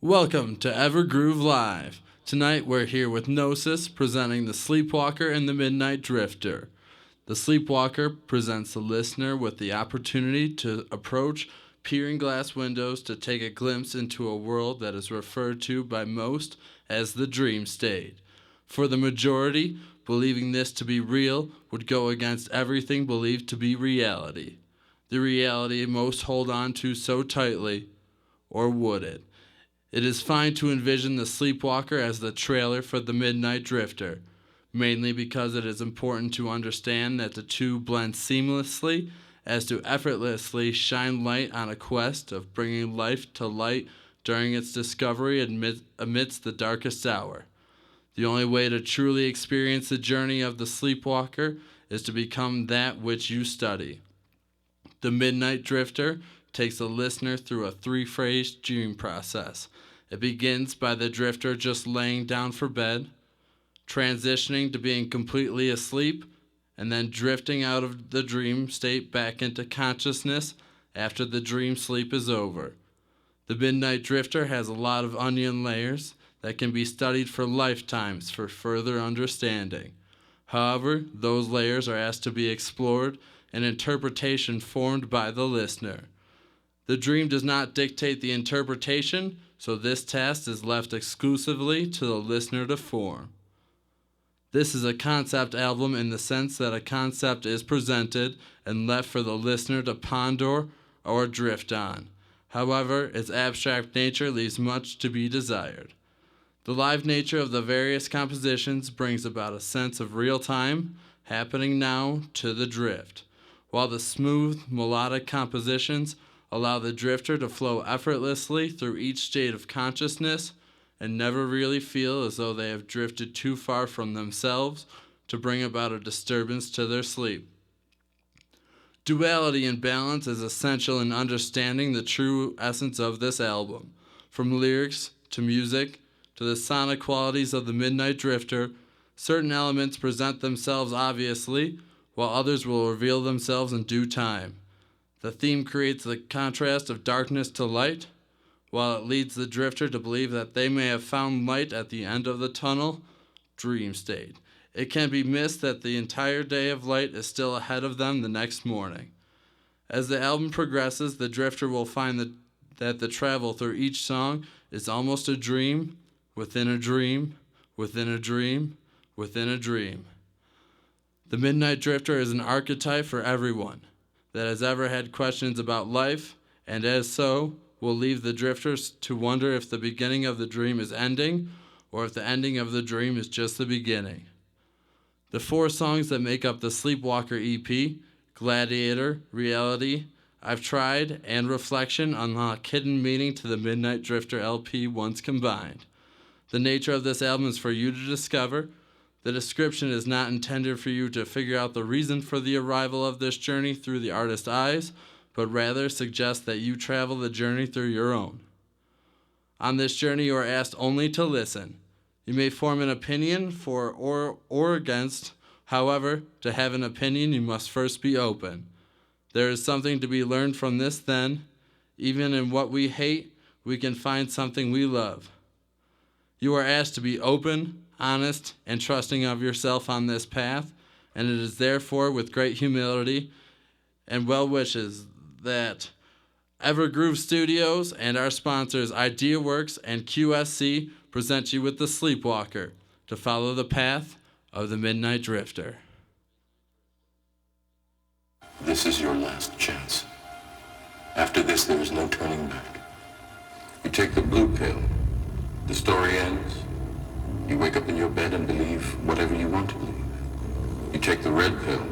Welcome to Evergroove Live. Tonight we're here with Nosis presenting The Sleepwalker and the Midnight Drifter. The Sleepwalker presents the listener with the opportunity to approach peering glass windows to take a glimpse into a world that is referred to by most as the dream state. For the majority, believing this to be real would go against everything believed to be reality. The reality most hold on to so tightly, or would it? It is fine to envision the Sleepwalker as the trailer for the Midnight Drifter, mainly because it is important to understand that the two blend seamlessly as to effortlessly shine light on a quest of bringing life to light during its discovery amidst the darkest hour. The only way to truly experience the journey of the Sleepwalker is to become that which you study. The Midnight Drifter takes the listener through a three-phase dream process. It begins by the drifter just laying down for bed, transitioning to being completely asleep, and then drifting out of the dream state back into consciousness after the dream sleep is over. The Midnight Drifter has a lot of onion layers that can be studied for lifetimes for further understanding. However, those layers are asked to be explored and interpretation formed by the listener. The dream does not dictate the interpretation, so this task is left exclusively to the listener to form. This is a concept album in the sense that a concept is presented and left for the listener to ponder or drift on. However, its abstract nature leaves much to be desired. The live nature of the various compositions brings about a sense of real time, happening now, to the drift, while the smooth, melodic compositions allow the drifter to flow effortlessly through each state of consciousness and never really feel as though they have drifted too far from themselves to bring about a disturbance to their sleep. Duality and balance is essential in understanding the true essence of this album. From lyrics to music to the sonic qualities of the Midnight Drifter, certain elements present themselves obviously, while others will reveal themselves in due time. The theme creates the contrast of darkness to light, while it leads the drifter to believe that they may have found light at the end of the tunnel, dream state. It can be missed that the entire day of light is still ahead of them the next morning. As the album progresses, the drifter will find that the travel through each song is almost a dream, within a dream, within a dream, within a dream. The Midnight Drifter is an archetype for everyone that has ever had questions about life, and as so, will leave the drifters to wonder if the beginning of the dream is ending, or if the ending of the dream is just the beginning. The four songs that make up the Sleepwalker EP, Gladiator, Reality, I've Tried, and Reflection, unlock hidden meaning to the Midnight Drifter LP once combined. The nature of this album is for you to discover. The description is not intended for you to figure out the reason for the arrival of this journey through the artist's eyes, but rather suggests that you travel the journey through your own. On this journey, you are asked only to listen. You may form an opinion for or against. However, to have an opinion, you must first be open. There is something to be learned from this then. Even in what we hate, we can find something we love. You are asked to be open, honest, and trusting of yourself on this path, and it is therefore with great humility and well wishes that Evergroove Studios and our sponsors IdeaWorks and QSC present you with The Sleepwalker to follow the path of the Midnight Drifter. This is your last chance. After this, there is no turning back. You take the blue pill. The story ends. You wake up in your bed and believe whatever you want to believe. You take the red pill.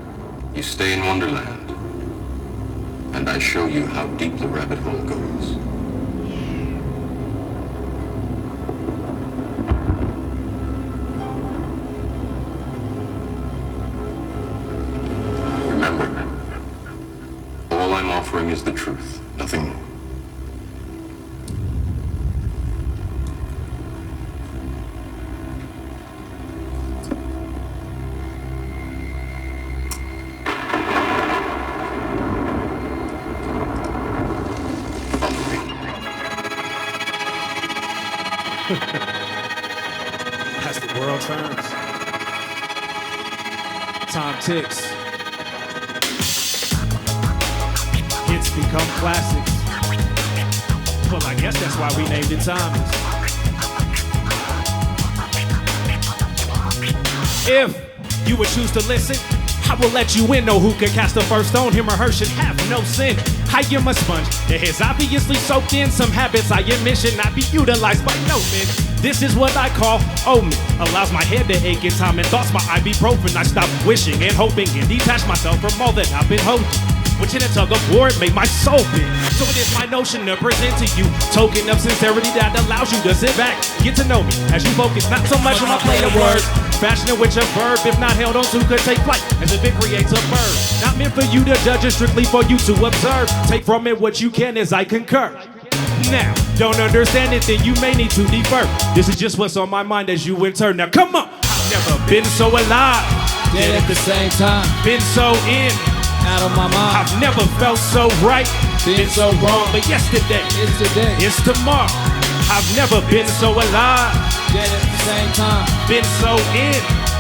You stay in Wonderland. And I show you how deep the rabbit hole goes. Remember, all I'm offering is the truth, nothing more. Follow me. As the world turns, time ticks. Hits become classics. Well, I guess that's why we named it Timeless. If you would choose to listen, I will let you in. Know who could cast the first stone, him or her should have no sin. I am a sponge that has obviously soaked in some habits I admit should not be utilized by no men. This is what I call omen. Allows my head to ache in time and thoughts my ibuprofen. I stop wishing and hoping and detach myself from all that I've been holding, which in a tug of war it made my soul bend. So it is my notion to present to you token of sincerity that allows you to sit back, get to know me as you focus not so much on my play of words. Fashion in which a verb, if not held on to, could take flight as if it creates a bird. Not meant for you to judge, it's strictly for you to observe. Take from it what you can as I concur. Now, don't understand it, then you may need to defer. This is just what's on my mind as you in turn. Now come on! I've never been so alive, Dead at the same time, been so in, out of my mind. I've never felt so right, Been so wrong, but yesterday, it's today. it's tomorrow. I've never been so alive, Dead at the same time, been so in,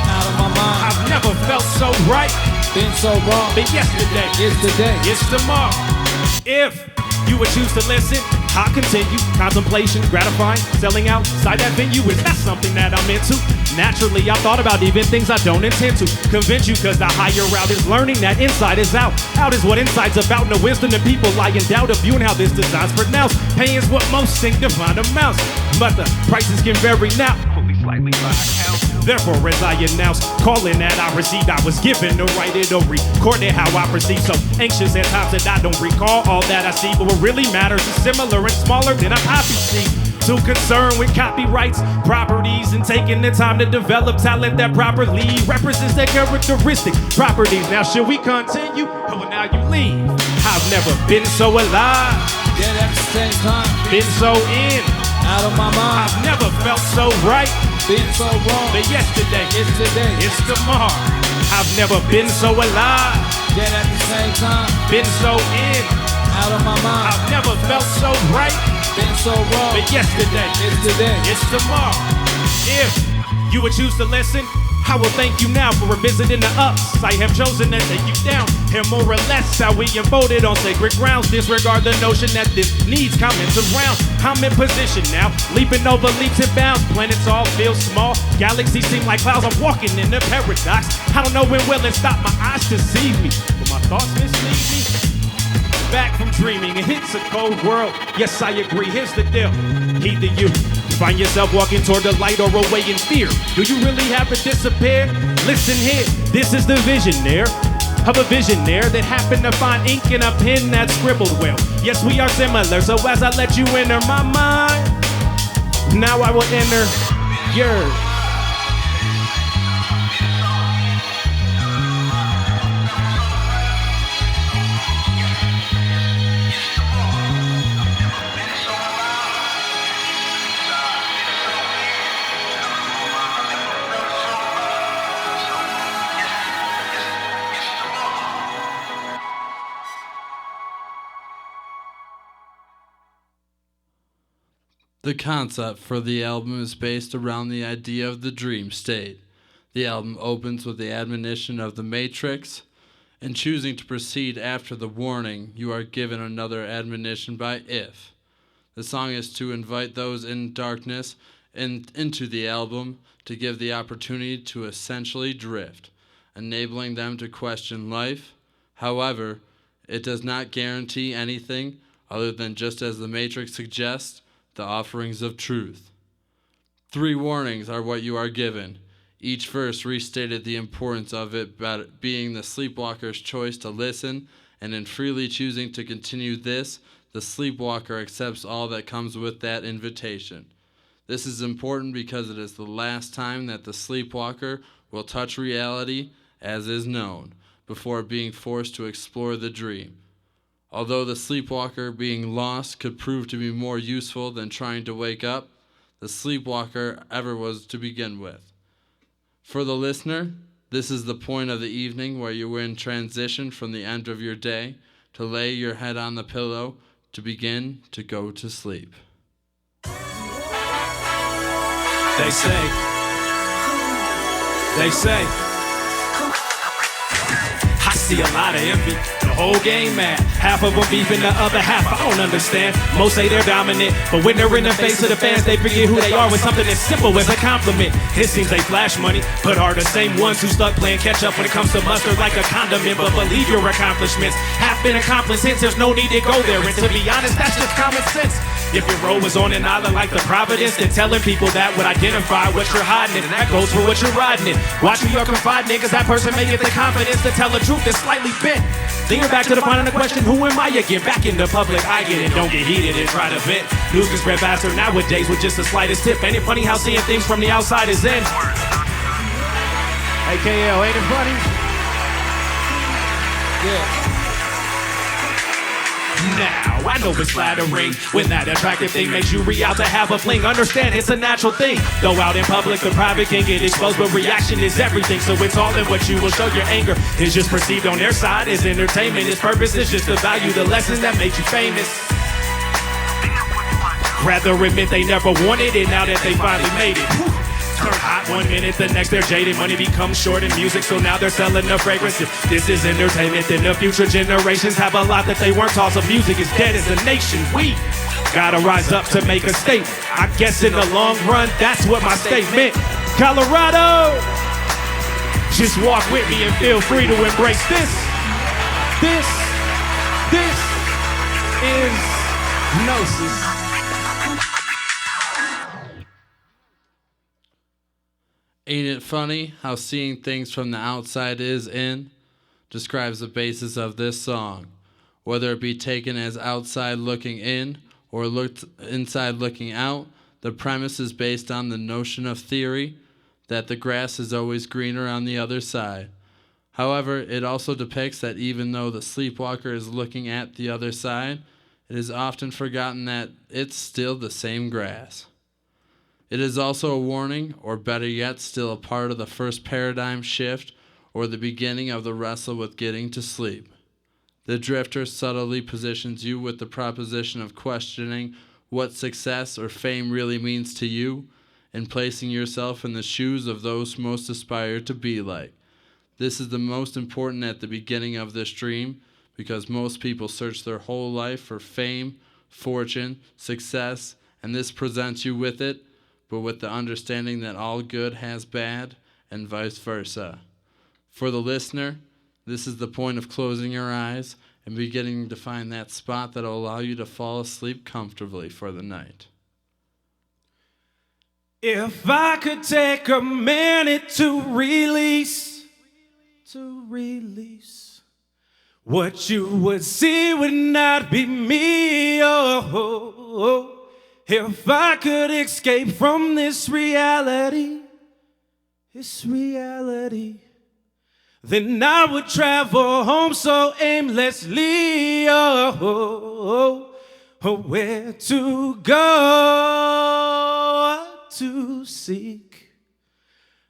out of my mind. I've never felt so right, Been so wrong, but yesterday, it's today. it's tomorrow. If you would choose to listen, I'll continue. Contemplation, gratifying, selling outside that venue is not something that I'm into. Naturally, I thought about even things I don't intend to convince you, cause the higher route is learning that inside is out. Out is what inside's about, and the wisdom that people lie in doubt of viewing how this design's pronounced. Paying's what most think divine amounts, but the prices can vary now, only slightly by account. Therefore, as I announce, calling that I received, I was given to write it or record it how I perceive. So anxious at times that I don't recall all that I see, but what really matters is similar and smaller than a poppy seed. Too concerned with copyrights, properties, and taking the time to develop talent that properly represents their characteristic properties. Now, should we continue? Oh, well, now you leave. I've never been so alive, Dead at the same time, been so in, out of my mind. I've never felt so right, Been so wrong, but yesterday, it's today. it's tomorrow. I've never been so alive, Dead at the same time, been so in, out of my mind. I've never felt so right, Been so wrong, but yesterday, it's today. it's tomorrow. If you would choose to listen, I will thank you now for revisiting the ups. I have chosen to take you down, and more or less how we unfolded on sacred grounds. Disregard the notion that this needs comments around. I'm in position now, leaping over leaps and bounds. Planets all feel small, galaxies seem like clouds. I'm walking in a paradox. I don't know when will it stop my eyes deceive me, but my thoughts mislead me. Back from dreaming, and it's a cold world. Yes, I agree, here's the deal. Either you find yourself walking toward the light or away in fear. Do you really have to disappear? Listen here, this is the visionaire of a visionaire that happened to find ink in a pen that scribbled well. Yes, we are similar, so as I let you enter my mind, now I will enter yours. The concept for the album is based around the idea of the dream state. The album opens with the admonition of the Matrix. In choosing to proceed after the warning, you are given another admonition by If. The song is to invite those in darkness into the album to give the opportunity to essentially drift, enabling them to question life. However, it does not guarantee anything other than, just as the Matrix suggests, the offerings of truth. 3 warnings are what you are given. Each verse restated the importance of it being the sleepwalker's choice to listen, and in freely choosing to continue this, the sleepwalker accepts all that comes with that invitation. This is important because it is the last time that the sleepwalker will touch reality as is known, before being forced to explore the dream. Although the sleepwalker being lost could prove to be more useful than trying to wake up, the sleepwalker ever was to begin with. For the listener, this is the point of the evening where you are in transition from the end of your day to lay your head on the pillow to begin to go to sleep. They say, I see a lot of envy, the whole game mad. Half of them beefing, the other half I don't understand. Most say they're dominant, but when they're in the face of the fans, they forget who they are when something as simple as a compliment. It seems they flash money, but are the same ones who stuck playing catch up when it comes to mustard like a condiment. But believe your accomplishments have been accomplished since there's no need to go there. And to be honest, that's just common sense. If your role was on an island like the Providence, then telling people that would identify what you're hiding in, and that goes for what you're riding in. Watch who you're confiding in, cause that person may get the confidence to tell the truth that's slightly bent. Then you're back to the final question, who am I again? Back in the public eye again, and don't get heated and try to vent. News can spread faster nowadays with just the slightest tip. Ain't it funny how seeing things from the outside is in? AKL, ain't it funny? Yeah. Now, I know it's flattering when that attractive thing makes you re-out to have a fling. Understand it's a natural thing. Though out in public, the private can get exposed, but reaction is everything. So it's all in what you will show. Your anger is just perceived on their side as entertainment. Its purpose is just to value the lessons that made you famous. Rather admit they never wanted it now that they finally made it. Turn hot 1 minute, the next they're jaded. Money becomes short in music, so now they're selling the fragrance. If this is entertainment, then the future generations have a lot that they weren't taught. So music is dead as a nation. We gotta rise up to make a statement. I guess in the long run, that's what my statement. Colorado, just walk with me and feel free to embrace this. This is Nosis. Ain't it funny how seeing things from the outside is in? Describes the basis of this song. Whether it be taken as outside looking in or looked inside looking out, the premise is based on the notion of theory that the grass is always greener on the other side. However, it also depicts that even though the sleepwalker is looking at the other side, it is often forgotten that it's still the same grass. It is also a warning, or better yet, still a part of the first paradigm shift or the beginning of the wrestle with getting to sleep. The drifter subtly positions you with the proposition of questioning what success or fame really means to you and placing yourself in the shoes of those who most aspire to be like. This is the most important at the beginning of this dream because most people search their whole life for fame, fortune, success, and this presents you with it, but with the understanding that all good has bad, and vice versa. For the listener, this is the point of closing your eyes and beginning to find that spot that will allow you to fall asleep comfortably for the night. If I could take a minute to release what you would see would not be me, oh. If I could escape from this reality, then I would travel home so aimlessly, oh, where to go, what to seek.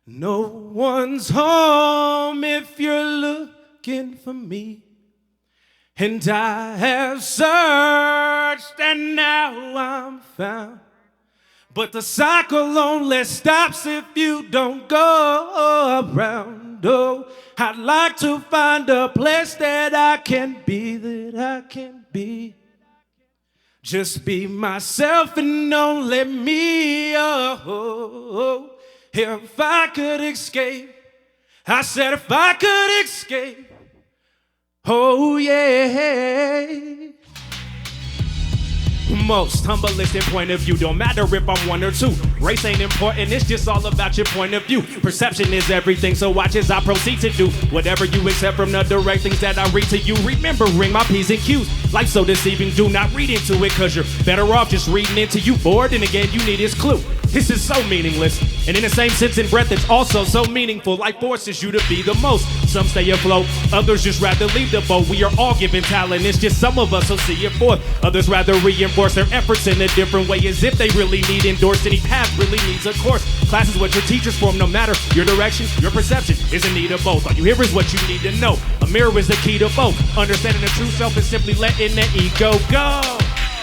No one's home if you're looking for me. And I have searched and now I'm found. But the cycle only stops if you don't go around. Oh, I'd like to find a place that I can be, Just be myself and only me. Oh, if I could escape, I said if I could escape. Oh yeah. Most humbleistic point of view. Don't matter if I'm one or two. Race ain't important, it's just all about your point of view. Perception is everything, so watch as I proceed to do whatever you accept from the direct things that I read to you. Remembering my P's and Q's. Life's so deceiving, do not read into it, cause you're better off just reading into you. Bored, and again, you need his clue. This is so meaningless, and in the same sense and breath, it's also so meaningful. Life forces you to be the most. Some stay afloat, others just rather leave the boat. We are all given talent, it's just some of us who see it forth. Others rather reinforce their efforts in a different way, as if they really need endorsed. Any path really needs a course. Class is what your teachers form, no matter your direction, your perception is in need of both. All you hear is what you need to know. A mirror is the key to both. Understanding the true self is simply letting the ego go.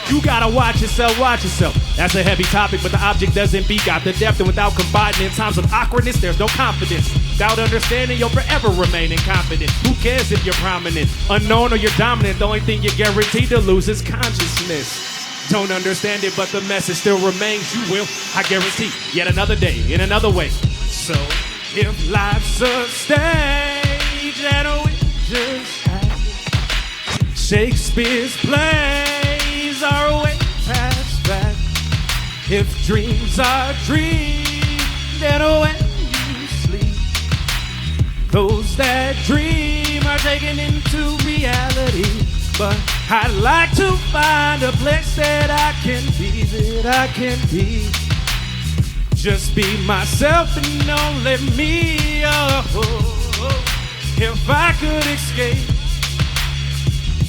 You gotta watch yourself, watch yourself. That's a heavy topic, but the object doesn't beat out the depth. And without combining in times of awkwardness, there's no confidence. Without understanding, you'll forever remain incompetent. Who cares if you're prominent, unknown, or you're dominant? The only thing you're guaranteed to lose is consciousness. Don't understand it, but the message still remains. You will, I guarantee, yet another day in another way. So, if life's a stage and we just have Shakespeare's plays are way past that. If dreams are dreamed, then when you sleep, those that dream are taken into reality. But I'd like to find a place that I can be, just be myself and only me. If I could escape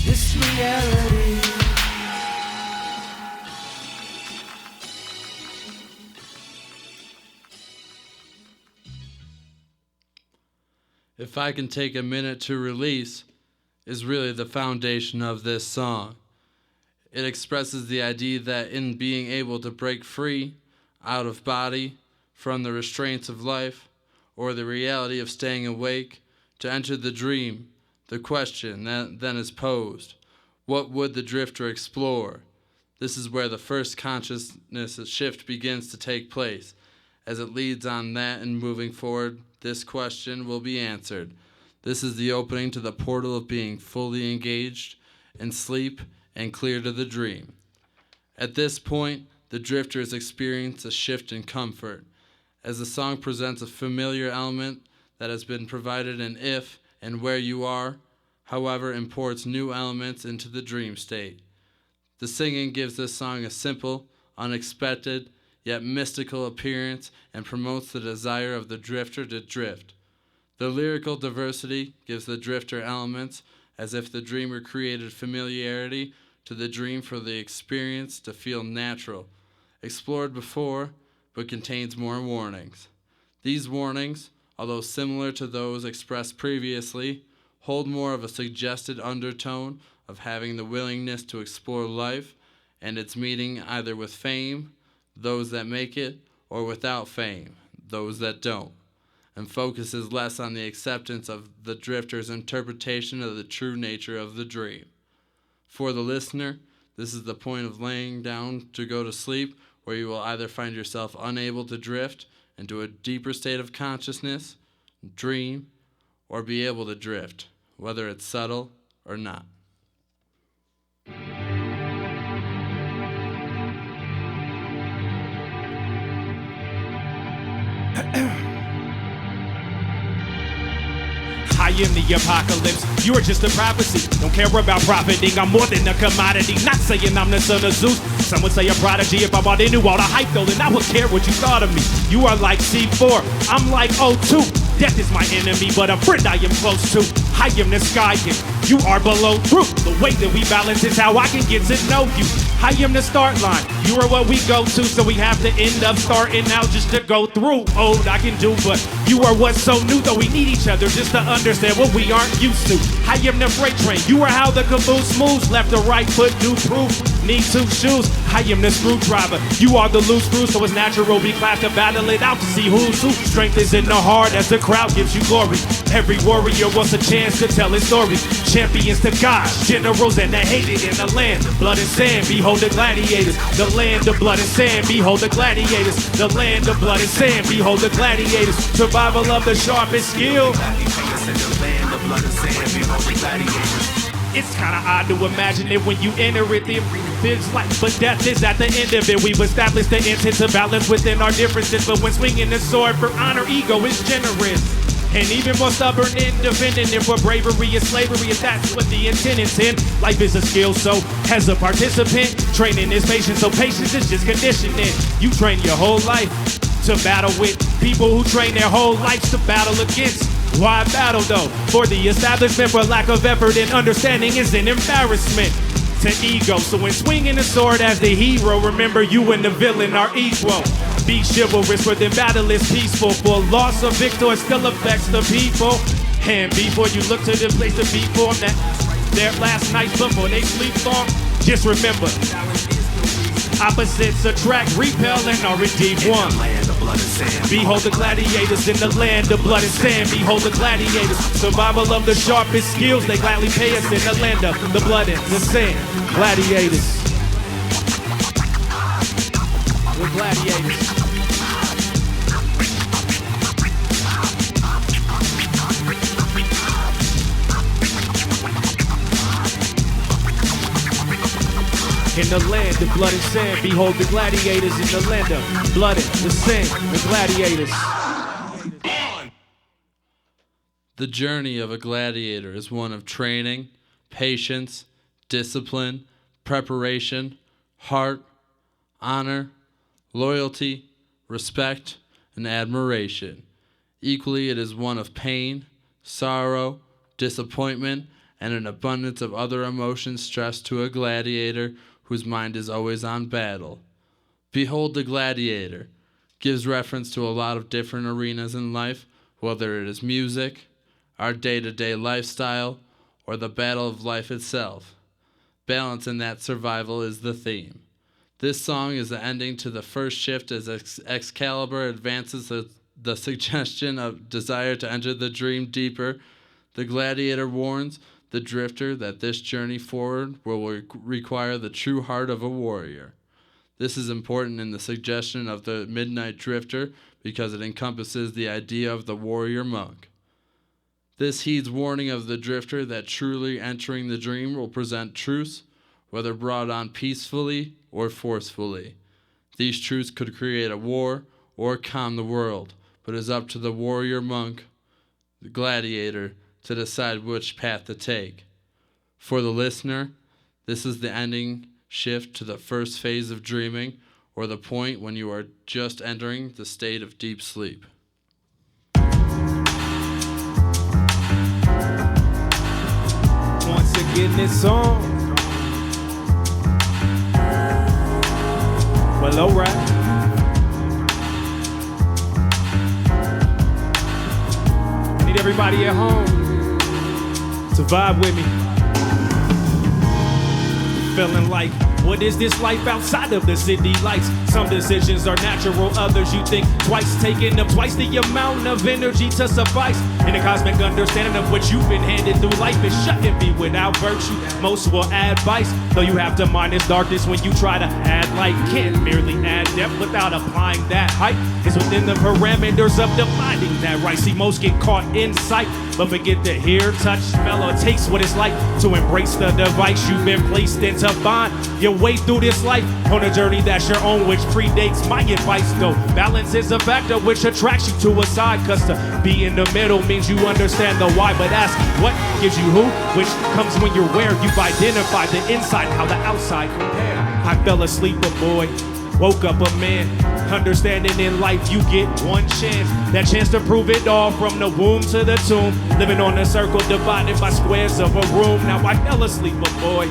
this reality. If I Can Take a Minute to Release is really the foundation of this song. It expresses the idea that in being able to break free out of body from the restraints of life or the reality of staying awake, to enter the dream, the question that then is posed, what would the drifter explore? This is where the first consciousness shift begins to take place. As it leads on that and moving forward, this question will be answered. This is the opening to the portal of being fully engaged in sleep and clear to the dream. At this point, the drifter has experienced a shift in comfort, as the song presents a familiar element that has been provided in If and Where You Are, however, imports new elements into the dream state. The singing gives this song a simple, unexpected, yet mystical appearance and promotes the desire of the drifter to drift. The lyrical diversity gives the drifter elements as if the dreamer created familiarity to the dream for the experience to feel natural, explored before, but contains more warnings. These warnings, although similar to those expressed previously, hold more of a suggested undertone of having the willingness to explore life and its meaning either with fame, those that make it, or without fame, those that don't, and focuses less on the acceptance of the drifter's interpretation of the true nature of the dream. For the listener, this is the point of laying down to go to sleep, where you will either find yourself unable to drift into a deeper state of consciousness, dream, or be able to drift, whether it's subtle or not. I am the apocalypse, you are just a prophecy. Don't care about profiting, I'm more than a commodity. Not saying I'm the son of Zeus, some would say a prodigy. If I bought into all the hype though, then I would care what you thought of me. You are like C4, I'm like O2. Death is my enemy, but a friend I am close to. I am the sky and you are below truth. The way that we balance is how I can get to know you. I am the start line, you are what we go to, so we have to end up starting out just to go through. Old I can do, but you are what's so new, though we need each other just to understand what we aren't used to. I am the freight train, you are how the caboose moves, left to right foot, new proof, need two shoes. I am the screwdriver, you are the loose screw, so it's natural we clash to battle it out to see who's who. Strength is in the heart as the crowd gives you glory. Every warrior wants a chance to tell his story. Champions to God, generals and the hated in the land. Blood and sand, behold the gladiators. The land of blood and sand, behold the gladiators. The land of blood and sand, behold the gladiators. Survival of the sharpest skill. It's kinda odd to imagine it when you enter it. There's life, but death is at the end of it. We've established the intent to balance within our differences, but when swinging the sword for honor, ego is generous. And even more stubborn in defending it for bravery and slavery, if that's what the intent is in. Life is a skill, so as a participant, training is patience, so patience is just conditioning. You train your whole life to battle with people who train their whole lives to battle against. Why battle though? For the establishment, for lack of effort and understanding is an embarrassment to ego. So when swinging the sword as the hero, remember you and the villain are equal. Be chivalrous, for then battle is peaceful. For loss of victor still affects the people. And before you look to the place to be formed, that their last night before they sleep long, just remember Opposites attract, repel, and are indeed one. Behold the gladiators in the land of blood and sand. Behold the gladiators, survival of the sharpest skills. They gladly pay us in the land of the blood and the sand. Gladiators. We're gladiators. In the land of blood and sand, behold the gladiators in the land of blood and the sand, the gladiators. The journey of a gladiator is one of training, patience, discipline, preparation, heart, honor, loyalty, respect, and admiration. Equally, it is one of pain, sorrow, disappointment, and an abundance of other emotions stressed to a gladiator whose mind is always on battle. Behold the gladiator gives reference to a lot of different arenas in life, whether it is music, our day-to-day lifestyle, or the battle of life itself. Balance in that survival is the theme. This song is the ending to the first shift as Excalibur advances the suggestion of desire to enter the dream deeper. The gladiator warns the drifter that this journey forward will require the true heart of a warrior. This is important in the suggestion of the Midnight Drifter because it encompasses the idea of the warrior monk. This heeds warning of the drifter that truly entering the dream will present truths, whether brought on peacefully or forcefully. These truths could create a war or calm the world, but it is up to the warrior monk, the gladiator, to decide which path to take. For the listener, this is the ending shift to the first phase of dreaming, or the point when you are just entering the state of deep sleep. Once again, this song. Well, alright. Need everybody at home to vibe with me. Feeling like, what is this life outside of the city lights? Some decisions are natural, others you think twice. Taking up twice the amount of energy to suffice. In a cosmic understanding of what you've been handed through life, it shouldn't be without virtue. Most will add vice, though you have to minus darkness when you try to add light. Can't merely add depth without applying that height. It's within the parameters of dividing that right. See, most get caught in sight, but forget to hear, touch, smell, or taste what it's like to embrace the device you've been placed in to find your way through this life on a journey that's your own, which predates my advice. Though balance is a factor which attracts you to a side, cause to be in the middle means you understand the why. But ask what gives you who, which comes when you're where you've identified the inside, how the outside compare. I fell asleep a boy, woke up a man. Understanding in life you get one chance, that chance to prove it all from the womb to the tomb. Living on a circle divided by squares of a room. Now I fell asleep a boy,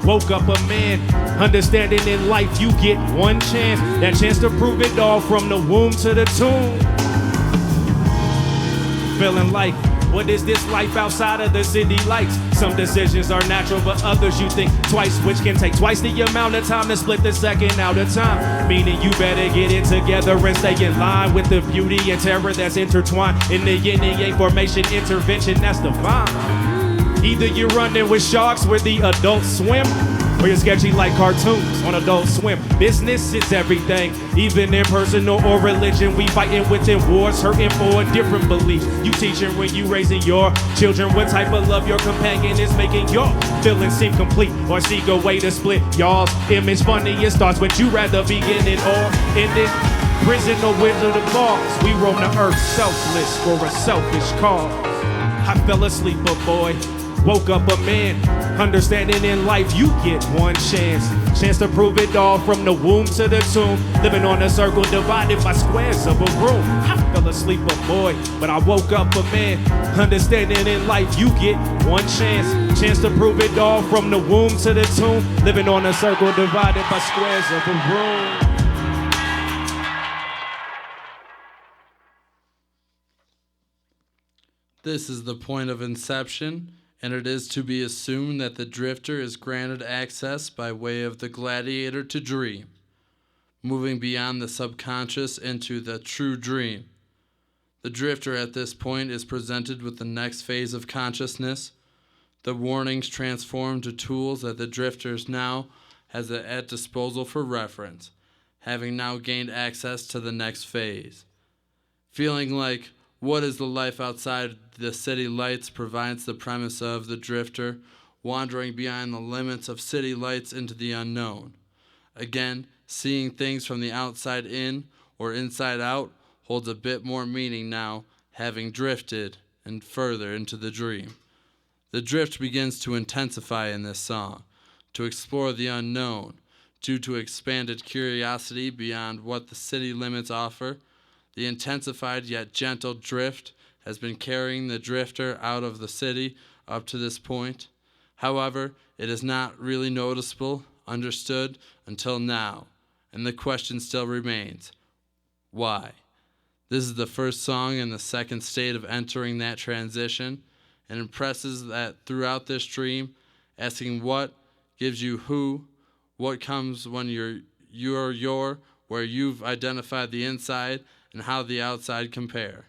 woke up a man. Understanding in life you get one chance, that chance to prove it all from the womb to the tomb. Feeling like, what is this life outside of the city lights? Some decisions are natural, but others you think twice, which can take twice the amount of time to split the second out of time. Meaning you better get it together and stay in line with the beauty and terror that's intertwined in the yin and yang formation intervention that's divine. Either you're running with sharks where the adults swim, or you're sketchy like cartoons on Adult Swim. Business is everything, even in personal or religion. We fighting within wars, hurting for a different belief. You teaching when you raising your children what type of love your companion is making your feelings seem complete, or seek a way to split y'all's image. Funny it starts, but you rather begin it or end it. Prison or wizard of bars, we roam the earth selfless for a selfish cause. I fell asleep a boy, woke up a man. Understanding in life you get one chance, chance to prove it all from the womb to the tomb. Living on a circle divided by squares of a room. I fell asleep a boy, but I woke up a man. Understanding in life you get one chance, chance to prove it all from the womb to the tomb. Living on a circle divided by squares of a room. This is the point of inception, and it is to be assumed that the drifter is granted access by way of the gladiator to dream. moving beyond the subconscious into the true dream. The drifter at this point is presented with the next phase of consciousness. The warnings transform to tools that the drifters now has at disposal for reference, having now gained access to the next phase. Feeling like what is the life outside the city lights provides the premise of the drifter wandering beyond the limits of city lights into the unknown. Again, seeing things from the outside in or inside out holds a bit more meaning now, having drifted and further into the dream. The drift begins to intensify in this song, to explore the unknown, due to expanded curiosity beyond what the city limits offer. The intensified yet gentle drift has been carrying the drifter out of the city up to this point. However, it is not really noticeable, understood until now, and the question still remains, why? This is the first song in the second state of entering that transition, and impresses that throughout this dream, asking what gives you who, what comes when you're where you've identified the inside and how the outside compare.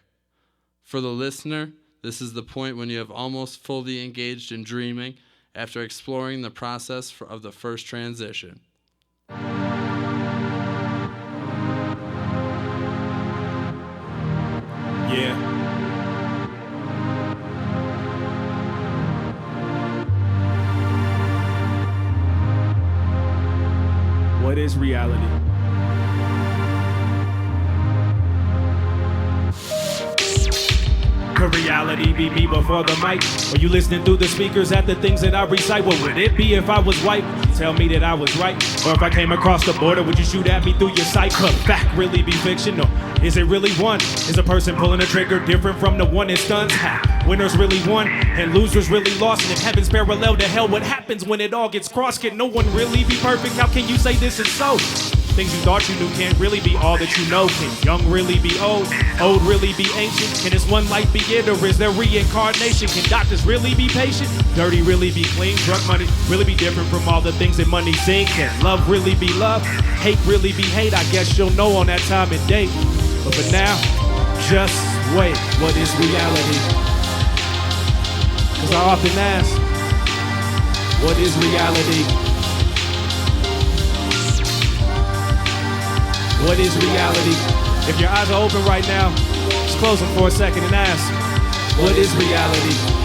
For the listener, this is the point when you have almost fully engaged in dreaming after exploring the process of the first transition. Yeah. What is reality? Could reality be me before the mic? Or you listening through the speakers at the things that I recite? What would it be if I was white? Tell me that I was right. Or if I came across the border, would you shoot at me through your sight? Could fact really be fiction? Or is it really one? Is a person pulling a trigger different from the one that stuns? Winners really won and losers really lost. And if heaven's parallel to hell, what happens when it all gets crossed? Can no one really be perfect? How can you say this is so? Things you thought you knew can't really be all that you know. Can young really be old? Old really be ancient? Can this one life be it, or is there reincarnation? Can doctors really be patient? Dirty really be clean? Drug money really be different from all the things that money sing? Can love really be love? Hate really be hate? I guess you'll know on that time and date. But for now, just wait. What is reality? Cause I often ask, what is reality? What is reality? If your eyes are open right now, just close them for a second and ask, what is reality?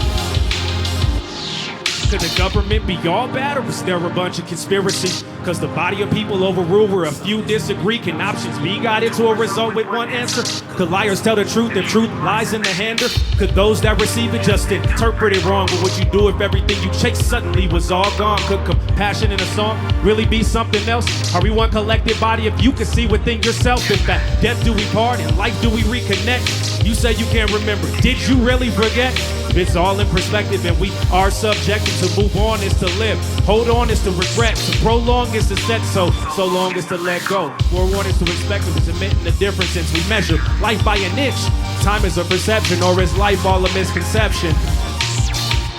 Could the government be all bad, or is there a bunch of conspiracy? Cause the body of people overrule where a few disagree. Can options be guided to a result with one answer? Could liars tell the truth if truth lies in the hander? Could those that receive it just interpret it wrong? What would you do if everything you chased suddenly was all gone? Could compassion in a song really be something else? Are we one collective body if you could see within yourself? If at death do we part, in life do we reconnect? You say you can't remember, did you really forget? It's all in perspective and we are subjected. To move on is to live, hold on is to regret, to prolong is to set, so long is to let go. Forewarn is to expect, it was admitting the difference since we measure life by an inch. Time is a perception, or is life all a misconception?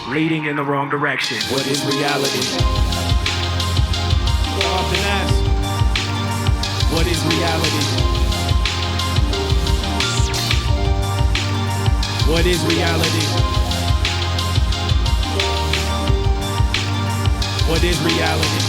Leading in the wrong direction. What is reality? I often ask, what is reality? What is reality? What is reality?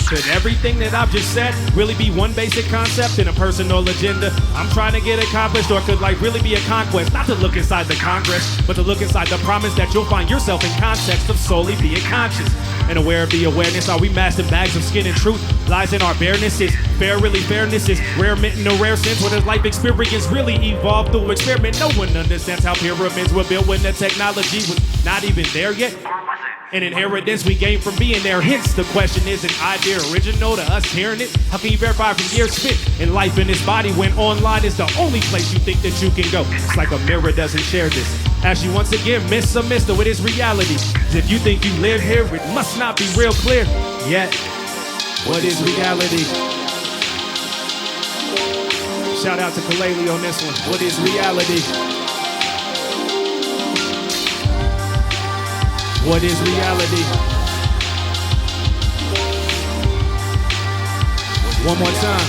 Could everything that I've just said really be one basic concept in a personal agenda I'm trying to get accomplished? Or could life really be a conquest? Not to look inside the Congress, but to look inside the promise that you'll find yourself in context of solely being conscious and aware of the awareness. Are we masked in bags of skin and truth? Lies in our bareness. Is fair really fairness? Is rare meant in a rare sense? What does life experience really evolve through experiment? No one understands how pyramids were built when the technology was not even there yet. An inheritance we gain from being there. Hence the question, is an idea original to us hearing it? How can you verify from years spent in life in this body when online is the only place you think that you can go? It's like a mirror doesn't share this. Ask you once again, miss or mister, what is reality? 'Cause if you think you live here, it must not be real clear yet. What is reality? Shout out to Kaleli on this one. What is reality? What is reality? One more time.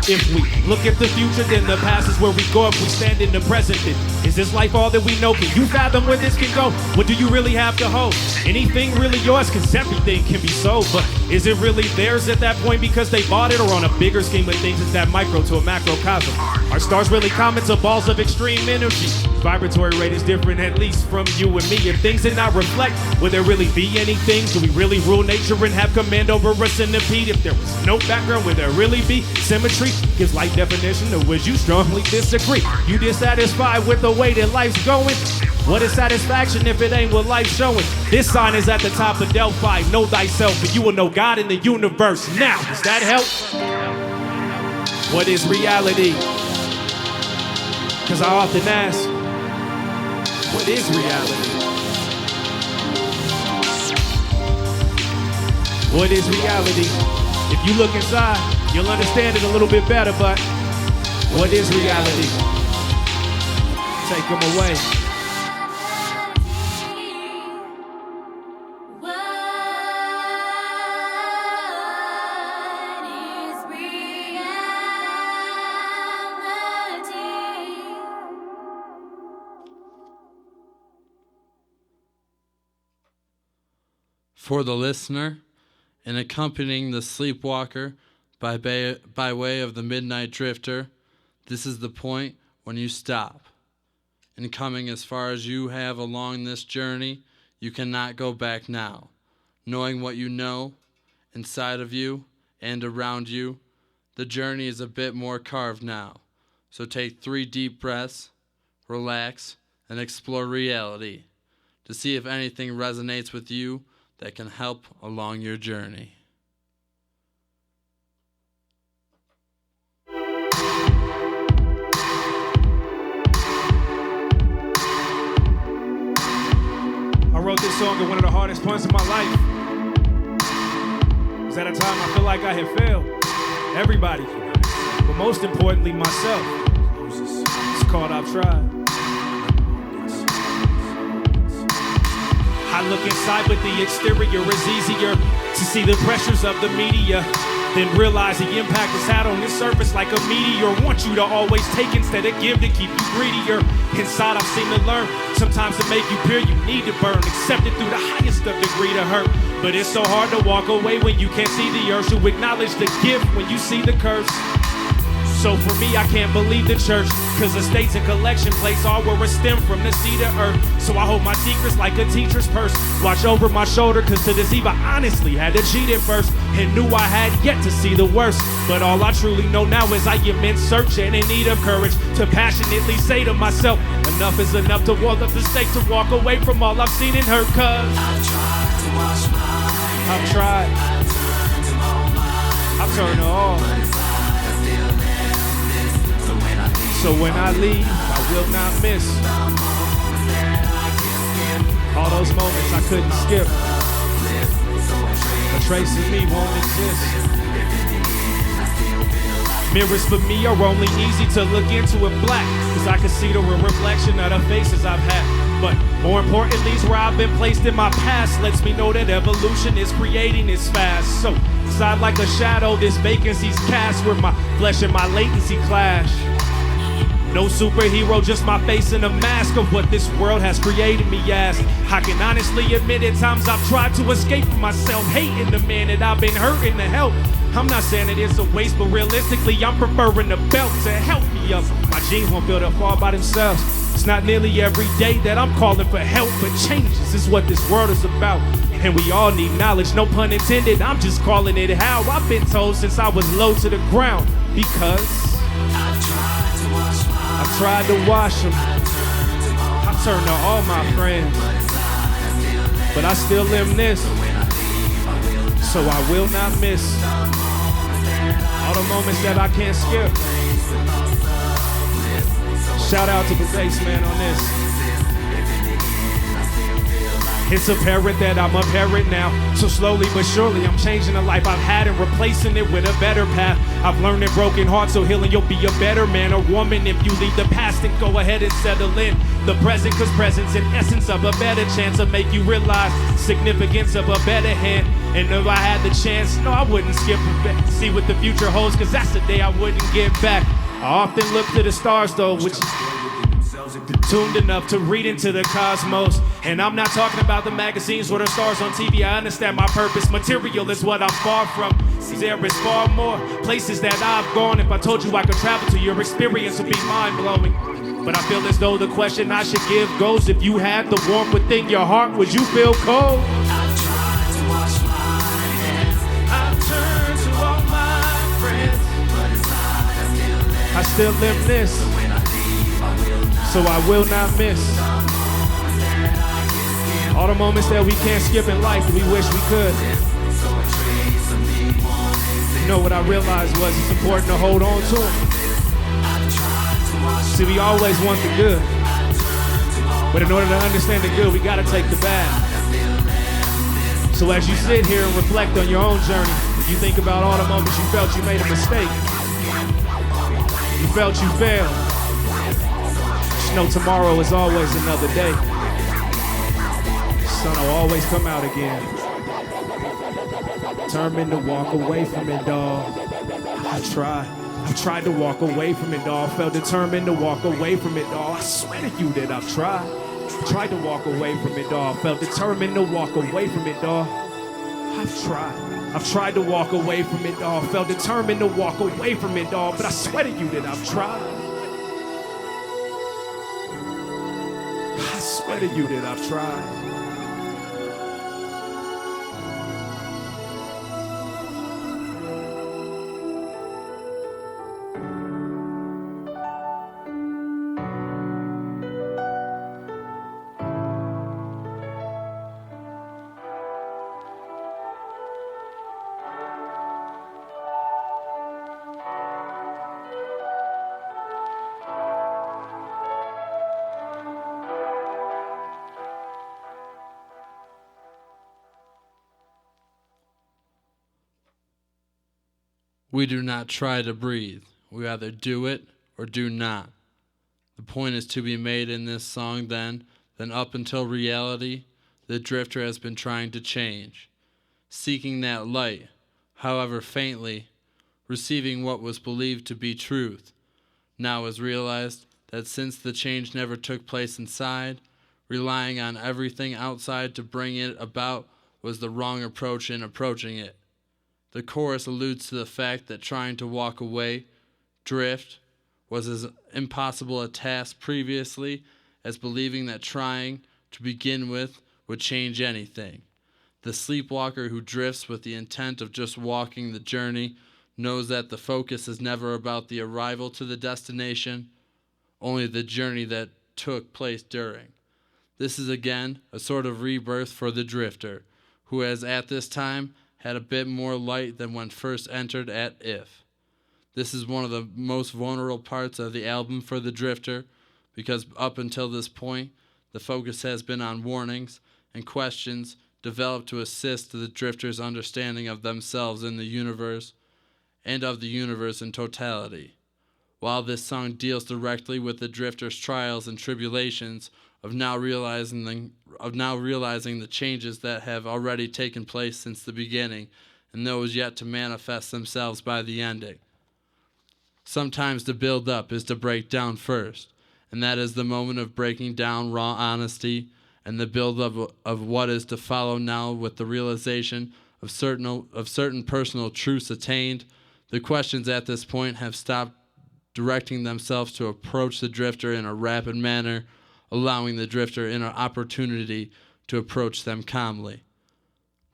If we look at the future, then the past is where we go. If we stand in the present, then is this life all that we know? Can you fathom where this can go? What do you really have to hold? Anything really yours, cause everything can be sold. But is it really theirs at that point because they bought it? Or on a bigger scheme of things, is that micro to a macrocosm? Are stars really comets or balls of extreme energy? Vibratory rate is different, at least from you and me. If things did not reflect, would there really be anything? Do we really rule nature and have command over a centipede? If there was no background, would there really be symmetry? Gives light definition, or would you strongly disagree? You dissatisfied with the way that life's going? What is satisfaction if it ain't what life's showing? This sign is at the top of Delphi. Know thyself, and you will know God in the universe. Now, does that help? What is reality? Cause I often ask, what is reality? What is reality? If you look inside, you'll understand it a little bit better, but what is reality? Take them away. For the listener, and accompanying the sleepwalker by way of the Midnight Drifter, this is the point when you stop. And coming as far as you have along this journey, you cannot go back now. Knowing what you know inside of you and around you, the journey is a bit more carved now. So take 3 deep breaths, relax, and explore reality to see if anything resonates with you that can help along your journey. I wrote this song at one of the hardest points in my life. It was at a time I feel like I had failed everybody, but most importantly myself. It's called I've Tried. I look inside, but the exterior is easier to see the pressures of the media, then realize the impact it's had on this surface like a meteor. Want you to always take instead of give to keep you greedier. Inside I've seen to learn, sometimes to make you pure you need to burn. Accept it through the highest of degree to hurt, but it's so hard to walk away when you can't see the urge to acknowledge the gift when you see the curse. So for me, I can't believe the church, cause estates and collection plates all were a stem from the sea to earth. So I hold my secrets like a teacher's purse, watch over my shoulder, cause to deceive I honestly had to cheat at first, and knew I had yet to see the worst. But all I truly know now is I am in search and in need of courage to passionately say to myself, enough is enough to walk up the stake, to walk away from all I've seen and heard. Cause I've tried to wash my hands. I've tried. I've turned to all. So when I leave, I will not miss all those moments I couldn't skip. A trace of me won't exist. Mirrors for me are only easy to look into in black, cause I can see the real reflection of the faces I've had. But more importantly is where I've been placed in my past lets me know that evolution is creating its fast. So inside like a shadow, this vacancy's cast where my flesh and my latency clash. No superhero, just my face in a mask of what this world has created me as. I can honestly admit at times I've tried to escape from myself, hating the man that I've been hurting to help. I'm not saying it is a waste, but realistically I'm preferring the belt to help me up. My jeans won't build up all by themselves. It's not nearly every day that I'm calling for help, but changes is what this world is about. And we all need knowledge, no pun intended, I'm just calling it how I've been told since I was low to the ground. Because I've tried to wash them. I've turned to all my friends, but I still am this, so I will not miss all the moments that I can't skip. Shout out to the bass man on this. It's apparent that I'm a parent now, so slowly but surely I'm changing the life I've had and replacing it with a better path. I've learned in broken hearts, so healing you'll be a better man or woman if you leave the past and go ahead and settle in the present, cause presence in essence of a better chance will make you realize significance of a better hand. And if I had the chance, no, I wouldn't skip a bit. See what the future holds, cause that's the day I wouldn't get back. I often look to the stars though, which is tuned enough to read into the cosmos. And I'm not talking about the magazines or the stars on TV. I understand my purpose. Material is what I'm far from. There is far more places that I've gone. If I told you I could travel to, your experience would be mind-blowing. But I feel as though the question I should give goes, if you had the warmth within your heart, would you feel cold? I tried to wash my hands. I turned to all my friends, but inside I still live this, so when I leave, so I will not miss all the moments that we can't skip in life that we wish we could. You know what I realized was it's important to hold on to them. See, we always want the good, but in order to understand the good, we gotta take the bad. So as you sit here and reflect on your own journey, if you think about all the moments you felt you made a mistake, you felt you failed, just know tomorrow is always another day. The sun will always come out again. Determined to walk away from it, dawg. I've tried to walk away from it, dawg. Felt determined to walk away from it, dawg. I swear to you that I've tried to walk away from it, dawg. Felt determined to walk away from it, dawg. I've tried to walk away from it, dawg. Felt determined to walk away from it, dawg. But I swear to you that I've tried. I swear to you that I've tried. We do not try to breathe. We either do it or do not. The point is to be made in this song then up until reality, the drifter has been trying to change, seeking that light, however faintly, receiving what was believed to be truth. Now has realized that since the change never took place inside, relying on everything outside to bring it about was the wrong approach in approaching it. The chorus alludes to the fact that trying to walk away, drift, was as impossible a task previously as believing that trying to begin with would change anything. The sleepwalker who drifts with the intent of just walking the journey knows that the focus is never about the arrival to the destination, only the journey that took place during. This is again a sort of rebirth for the drifter, who has at this time had a bit more light than when first entered at If. This is one of the most vulnerable parts of the album for the drifter, because up until this point, the focus has been on warnings and questions developed to assist the drifter's understanding of themselves in the universe and of the universe in totality. While this song deals directly with the drifter's trials and tribulations of now realizing the changes that have already taken place since the beginning and those yet to manifest themselves by the ending. Sometimes the build-up is to break down first, and that is the moment of breaking down raw honesty and the build-up of what is to follow now with the realization of certain personal truths attained. The questions at this point have stopped directing themselves to approach the drifter in a rapid manner, allowing the drifter an opportunity to approach them calmly.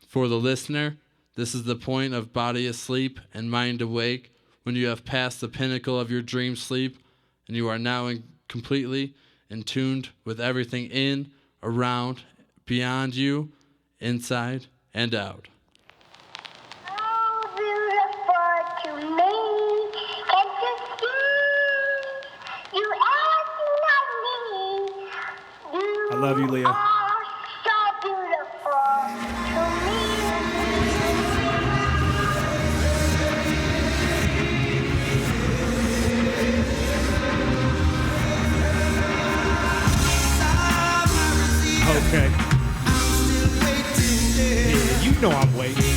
For the listener, this is the point of body asleep and mind awake, when you have passed the pinnacle of your dream sleep and you are now completely in tuned with everything in, around, beyond you, inside, and out. I love you, Leah. Okay. Yeah, you know I'm waiting.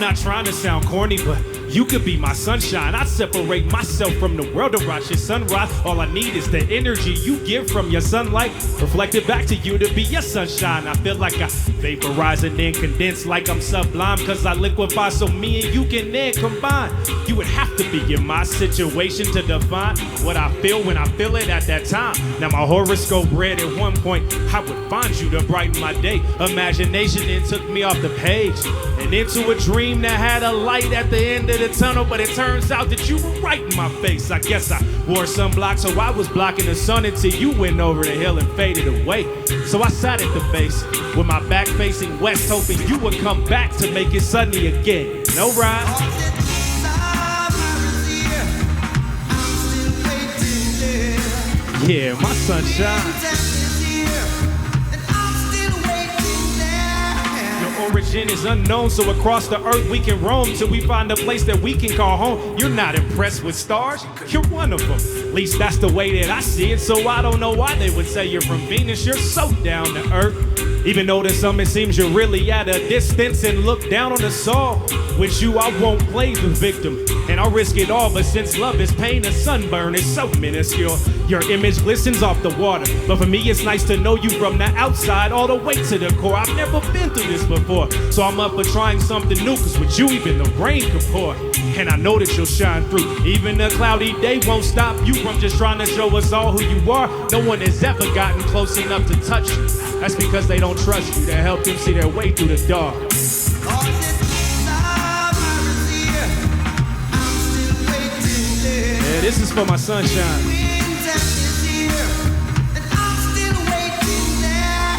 not trying to sound corny, but you could be my sunshine. I separate myself from the world to watch your sunrise. All I need is the energy you give from your sunlight, reflected back to you to be your sunshine. I feel like I vaporize and then condense like I'm sublime, cause I liquefy so me and you can then combine. You would have to be in my situation to define what I feel when I feel it at that time. Now my horoscope read at one point I would find you to brighten my day. Imagination then took me off the page and into a dream that had a light at the end of the tunnel, but it turns out that you were right in my face. I guess I wore sunblock, so I was blocking the sun until you went over the hill and faded away. So I sat at the base with my back facing west, hoping you would come back to make it sunny again. No rhyme. Yeah, my sunshine. Your origin is unknown, so across the earth we can roam till we find a place that we can call home. You're not impressed with stars? You're one of them. At least that's the way that I see it, so I don't know why they would say you're from Venus. You're so down to earth. Even though to some it seems you're really at a distance and look down on us all. With you I won't play the victim, and I'll risk it all, but since love is pain, a sunburn is so minuscule. Your image glistens off the water, but for me it's nice to know you from the outside all the way to the core. I've never been through this before, so I'm up for trying something new, cause with you even the rain can pour. And I know that you'll shine through. Even a cloudy day won't stop you from just trying to show us all who you are. No one has ever gotten close enough to touch you. That's because they don't trust you to help them see their way through the dark. Yeah, this is for my sunshine.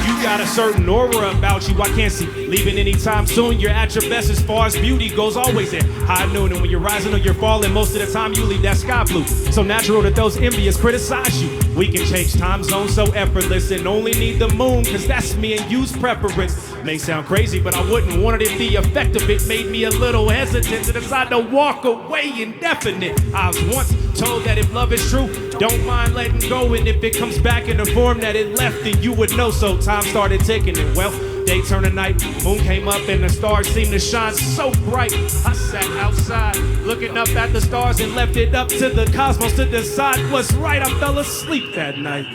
You got a certain aura about you I can't see leaving anytime soon. You're at your best as far as beauty goes, always at high noon. And when you're rising or you're falling, most of the time you leave that sky blue. So natural that those envious criticize you. We can change time zones so effortless and only need the moon, cause that's me and you's preference. May sound crazy, but I wouldn't want it if the effect of it made me a little hesitant to decide to walk away indefinite. I was once told that if love is true, don't mind letting go, and if it comes back in the form that it left, then you would know. So time started ticking, and well, day turned to night, moon came up and the stars seemed to shine so bright. I sat outside looking up at the stars and left it up to the cosmos to decide what's right. I fell asleep that night.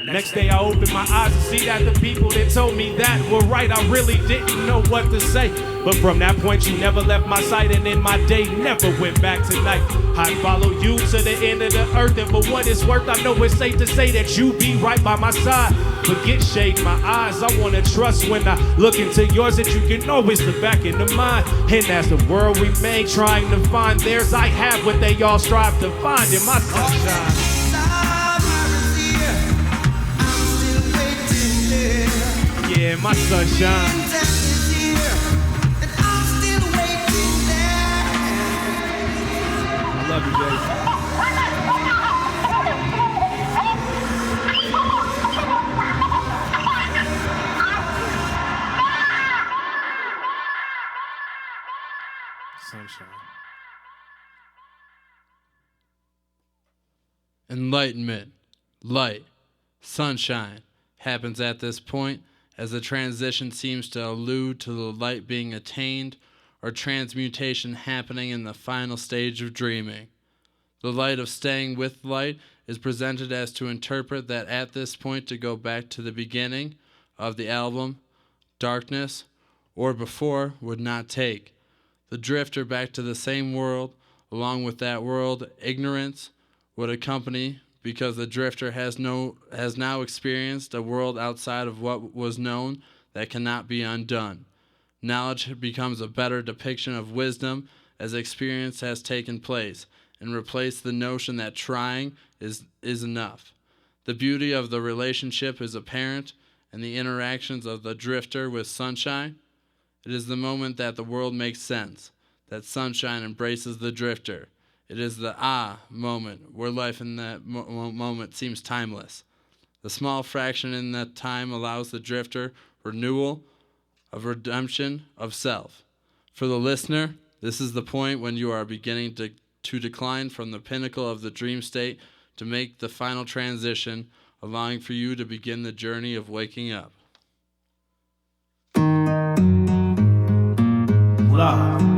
Next day I opened my eyes to see that the people that told me that were right. I really didn't know what to say, but from that point you never left my sight, and in my day never went back tonight. I'd follow you to the end of the earth, and for what it's worth I know it's safe to say that you be right by my side. Forget shade my eyes, I wanna trust when I look into yours that you can always look back into mine. And as the world remains trying to find theirs, I have what they all strive to find in my sunshine. Yeah, my sunshine. I love you, baby. Sunshine. Enlightenment, light, sunshine happens at this point, as the transition seems to allude to the light being attained or transmutation happening in the final stage of dreaming. The light of staying with light is presented as to interpret that at this point to go back to the beginning of the album, darkness, or before would not take. The drifter back to the same world, along with that world, ignorance would accompany, because the drifter has now experienced a world outside of what was known that cannot be undone. Knowledge becomes a better depiction of wisdom as experience has taken place, and replaced the notion that trying is enough. The beauty of the relationship is apparent, and the interactions of the drifter with sunshine. It is the moment that the world makes sense, that sunshine embraces the drifter. It is the moment where life in that moment seems timeless. The small fraction in that time allows the drifter renewal of redemption of self. For the listener, this is the point when you are beginning to decline from the pinnacle of the dream state to make the final transition, allowing for you to begin the journey of waking up. Love.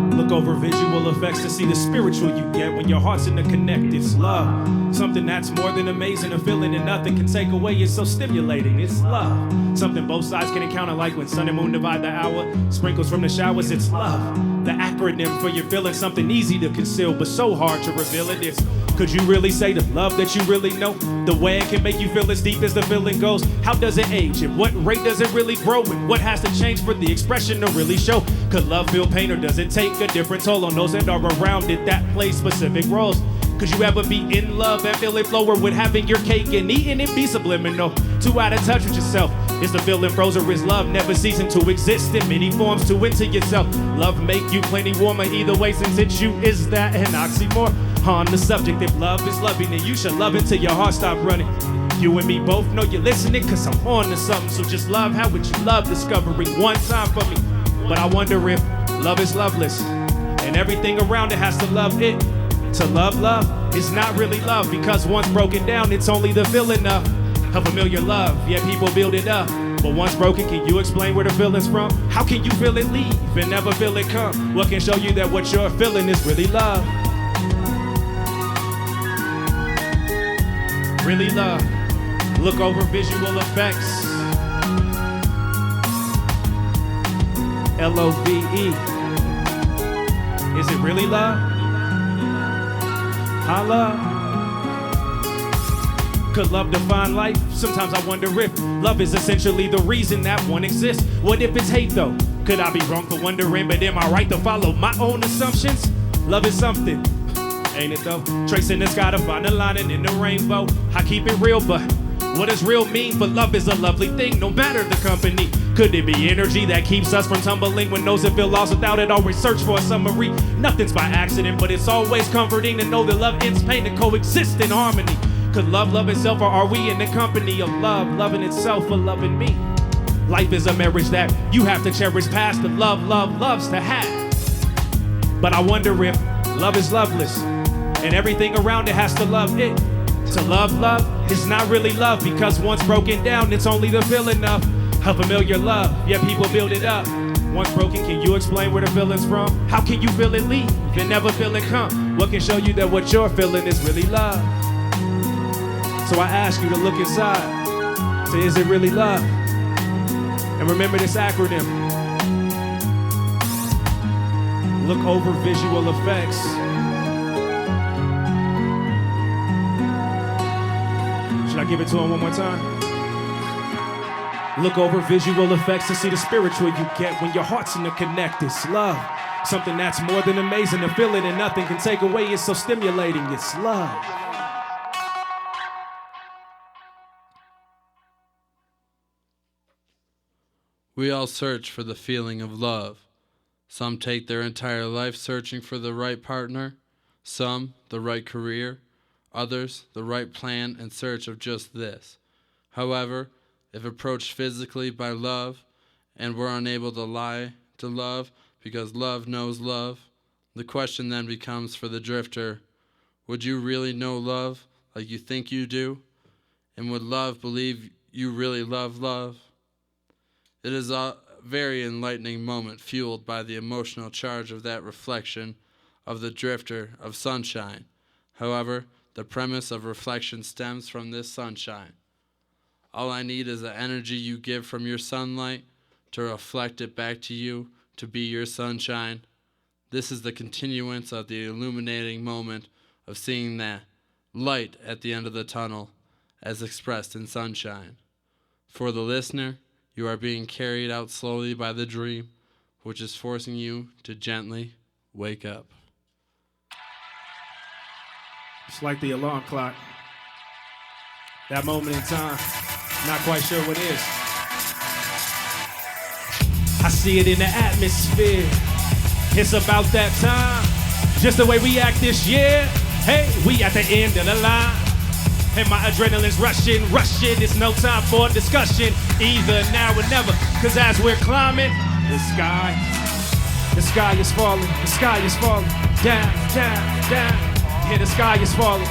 visual effects to see the spiritual you get when your heart's in the connect. It's love, something that's more than amazing, a feeling that nothing can take away. It's so stimulating. It's love, something both sides can encounter, like when sun and moon divide the hour, sprinkles from the showers. It's love, the acronym for your feeling, something easy to conceal but so hard to reveal it. Is could you really say the love that you really know? The way it can make you feel as deep as the feeling goes. How does it age? At what rate does it really grow? And what has to change for the expression to really show? Could love feel pain, or does it take a different toll on those that are around it that play specific roles? Could you ever be in love and feel it flow, or would having your cake and eating it be subliminal? Too out of touch with yourself? Is the feeling froze, or is love never ceasing to exist in many forms to into yourself? Love make you plenty warmer either way, since it's you is that an oxymoron? On the subject, if love is loving, then you should love until your heart stop running. You and me both know you're listening, cause I'm on to something. So just love, how would you love discovering one time for me? But I wonder if love is loveless, and everything around it has to love it. To love is not really love, because once broken down, it's only the feeling of a familiar love. Yeah, people build it up, but once broken, can you explain where the feeling's from? How can you feel it leave and never feel it come? What can show you that what you're feeling is really love? Really love. Look over visual effects. L-O-V-E. Is it really love? I love. Could love define life? Sometimes I wonder if love is essentially the reason that one exists. What if it's hate though? Could I be wrong for wondering, but am I right to follow my own assumptions? Love is something, ain't it though? Tracing the sky to find a lining in the rainbow. I keep it real, but what does real mean? But love is a lovely thing, no matter the company. Could it be energy that keeps us from tumbling when those that feel lost without it always search for a summary? Nothing's by accident, but it's always comforting to know that love ends pain and coexist in harmony. Could love love itself, or are we in the company of love, loving itself or loving me? Life is a marriage that you have to cherish past the love loves to have. But I wonder if love is loveless, and everything around it has to love it. To love is not really love, because once broken down, it's only the feeling of a familiar love. Yeah, people build it up. Once broken, can you explain where the feeling's from? How can you feel it leave and never feel it come? What can show you that what you're feeling is really love? So I ask you to look inside. Say, is it really love? And remember this acronym. Look over visual effects. Should I give it to him one more time? Look over visual effects to see the spiritual you get when your heart's in the connect. It's love, something that's more than amazing. To feel it and nothing can take away. It's so stimulating. It's love. We all search for the feeling of love. Some take their entire life searching for the right partner, some the right career, others the right plan in search of just this. However, if approached physically by love, and we're unable to lie to love because love knows love, the question then becomes for the drifter, would you really know love like you think you do? And would love believe you really love love? It is a very enlightening moment, fueled by the emotional charge of that reflection of the drifter of sunshine. However, the premise of reflection stems from this sunshine. All I need is the energy you give from your sunlight to reflect it back to you, to be your sunshine. This is the continuance of the illuminating moment of seeing that light at the end of the tunnel as expressed in sunshine. For the listener, you are being carried out slowly by the dream, which is forcing you to gently wake up. It's like the alarm clock. That moment in time, not quite sure what it is. I see it in the atmosphere. It's about that time. Just the way we act this year. Hey, we at the end of the line. And my adrenaline's rushing. It's no time for discussion, either now or never. Cause as we're climbing, the sky is falling, down. Yeah, the sky is falling,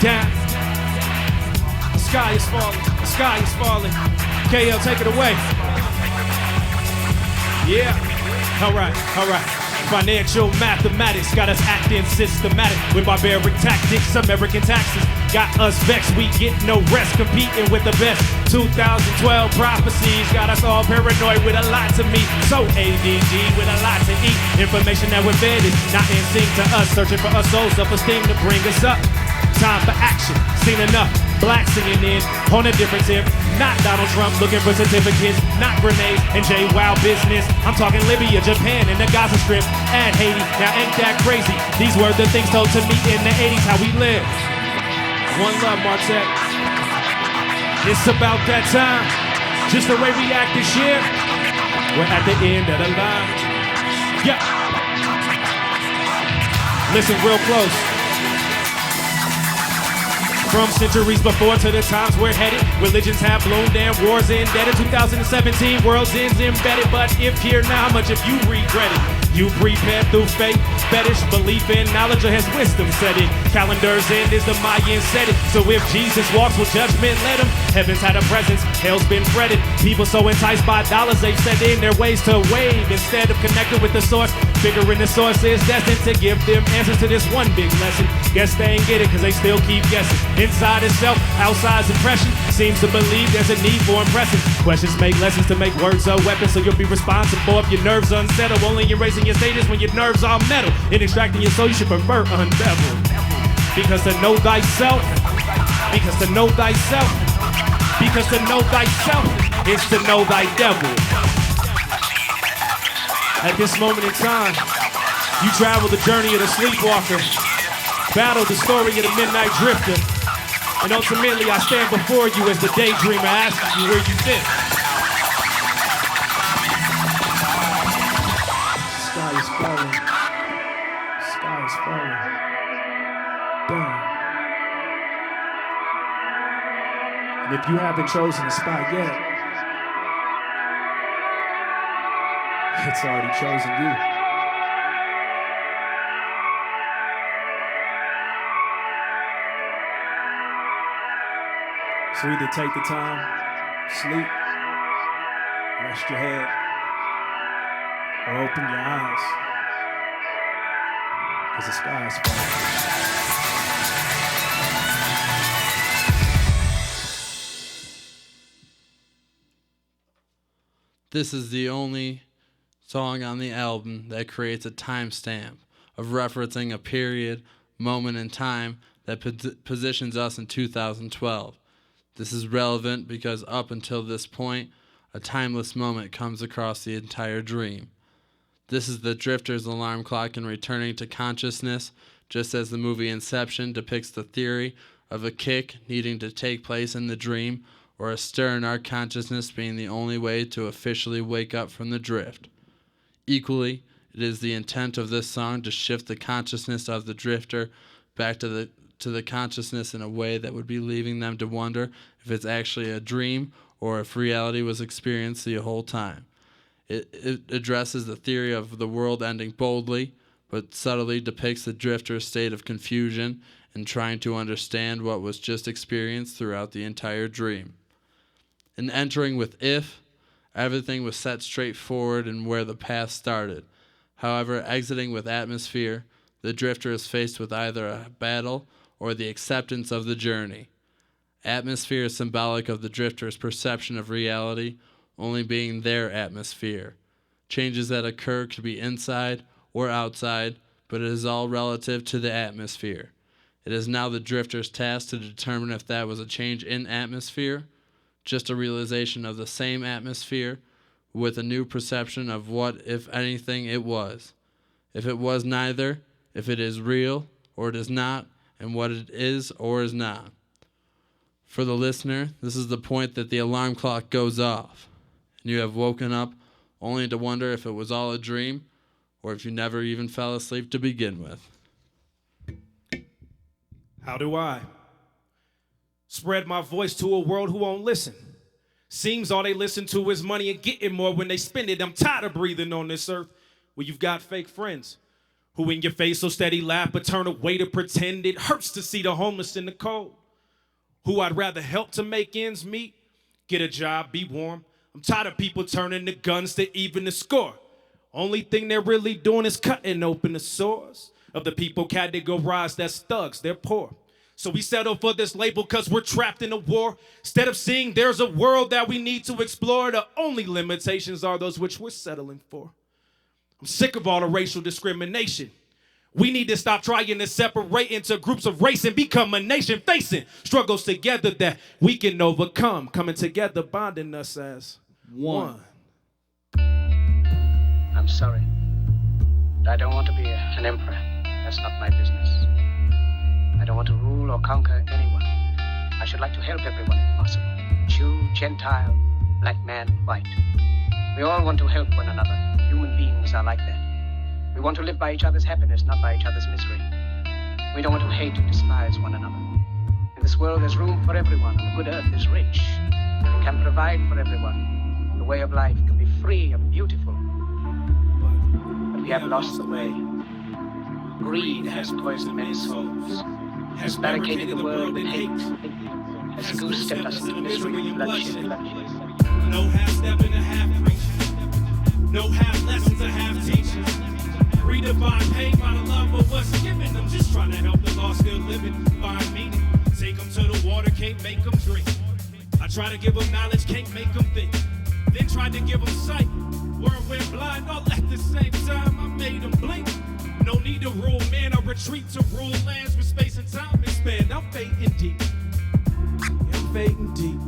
down. The sky is falling. KL, take it away. Yeah, all right. Financial mathematics got us acting systematic with barbaric tactics. American taxes got us vexed. We get no rest competing with the best. 2012 prophecies got us all paranoid with a lot to meet. So ADD with a lot to eat. Information that we're fed is not in sync to us. Searching for a soul self-esteem to bring us up. Time for action, seen enough. Black singing in on a different tip. Not Donald Trump looking for certificates. Not grenades and J-Wow business. I'm talking Libya, Japan, and the Gaza Strip. And Haiti, now ain't that crazy? These were the things told to me in the 80s, how we live. One love, Martette. It's about that time. Just the way we act this year. We're at the end of the line. Yeah. Listen real close. From centuries before to the times we're headed, religions have bloomed and wars indebted. 2017, world's ends embedded. But if here now, how much have you regretted? You prepared through faith, fetish, belief in knowledge, or has wisdom set it? Calendar's end is the Mayan said it. So if Jesus walks with judgment, let him. Heaven's had a presence, hell's been fretted. People so enticed by dollars, they've set in their ways to wave instead of connecting with the source. Figuring the source is destined to give them answers to this one big lesson. Guess they ain't get it cause they still keep guessing. Inside itself, outside's impression seems to believe there's a need for impressing. Questions make lessons to make words a weapon, so you'll be responsible if your nerves unsettle. Only erasing your status when your nerves are metal. In extracting your soul, you should prefer unbeveled. Because to know thyself, because to know thyself, because to know thyself is to know thy devil. At this moment in time, you travel the journey of the sleepwalker, battle the story of the midnight drifter, and ultimately I stand before you as the daydreamer asking you where you've been. Sky is falling. Sky is falling. Damn. And if you haven't chosen a spot yet, it's already chosen you. So either take the time, sleep, rest your head, or open your eyes, because the sky is falling. This is the only song on the album that creates a timestamp of referencing a period, moment in time that positions us in 2012. This is relevant because up until this point, a timeless moment comes across the entire dream. This is the drifter's alarm clock in returning to consciousness, just as the movie Inception depicts the theory of a kick needing to take place in the dream, or a stir in our consciousness being the only way to officially wake up from the drift. Equally, it is the intent of this song to shift the consciousness of the drifter back to the consciousness in a way that would be leaving them to wonder if it's actually a dream or if reality was experienced the whole time. It addresses the theory of the world ending boldly, but subtly depicts the drifter's state of confusion and trying to understand what was just experienced throughout the entire dream. In entering with If, everything was set straight forward and where the path started. However, exiting with Atmosphere, the drifter is faced with either a battle or the acceptance of the journey. Atmosphere is symbolic of the drifter's perception of reality only being their atmosphere. Changes that occur could be inside or outside, but it is all relative to the atmosphere. It is now the drifter's task to determine if that was a change in atmosphere, just a realization of the same atmosphere, with a new perception of what, if anything, it was. If it was neither, if it is real or it is not, and what it is or is not. For the listener, this is the point that the alarm clock goes off, and you have woken up only to wonder if it was all a dream or if you never even fell asleep to begin with. How do I spread my voice to a world who won't listen? Seems all they listen to is money and getting more when they spend it. I'm tired of breathing on this earth where you've got fake friends who in your face so steady laugh but turn away to pretend. It hurts to see the homeless in the cold, who I'd rather help to make ends meet, get a job, be warm. I'm tired of people turning to guns to even the score Only thing they're really doing is cutting open the sores of the people categorized as thugs. They're poor. So we settle for this label cause we're trapped in a war. Instead of seeing there's a world that we need to explore, the only limitations are those which we're settling for. I'm sick of all the racial discrimination. We need to stop trying to separate into groups of race and become a nation facing struggles together that we can overcome. Coming together, bonding us as one. I'm sorry. I don't want to be an emperor. That's not my business. I don't want to rule or conquer anyone. I should like to help everyone if possible. Jew, Gentile, black man, white. We all want to help one another. Human beings are like that. We want to live by each other's happiness, not by each other's misery. We don't want to hate and despise one another. In this world, there's room for everyone, and the good earth is rich. We can provide for everyone. The way of life can be free and beautiful. But we have lost the way. Greed has poisoned many souls, has barricaded the world in hate, has goose-stepped us into misery and bloodshed. No half-step and a half-preaching. No half-lessons and half-teaching. Redefine pain by the love of what's given. I'm just trying to help the lost still living find meaning. Take them to the water, can't make them drink. I try to give them knowledge, can't make them think. Then tried to give them sight. World went blind all at the same time. I made them blink. No need to rule men or retreat to rule lands where space and time expand. I'm fading deep. Yeah, I'm fading deep.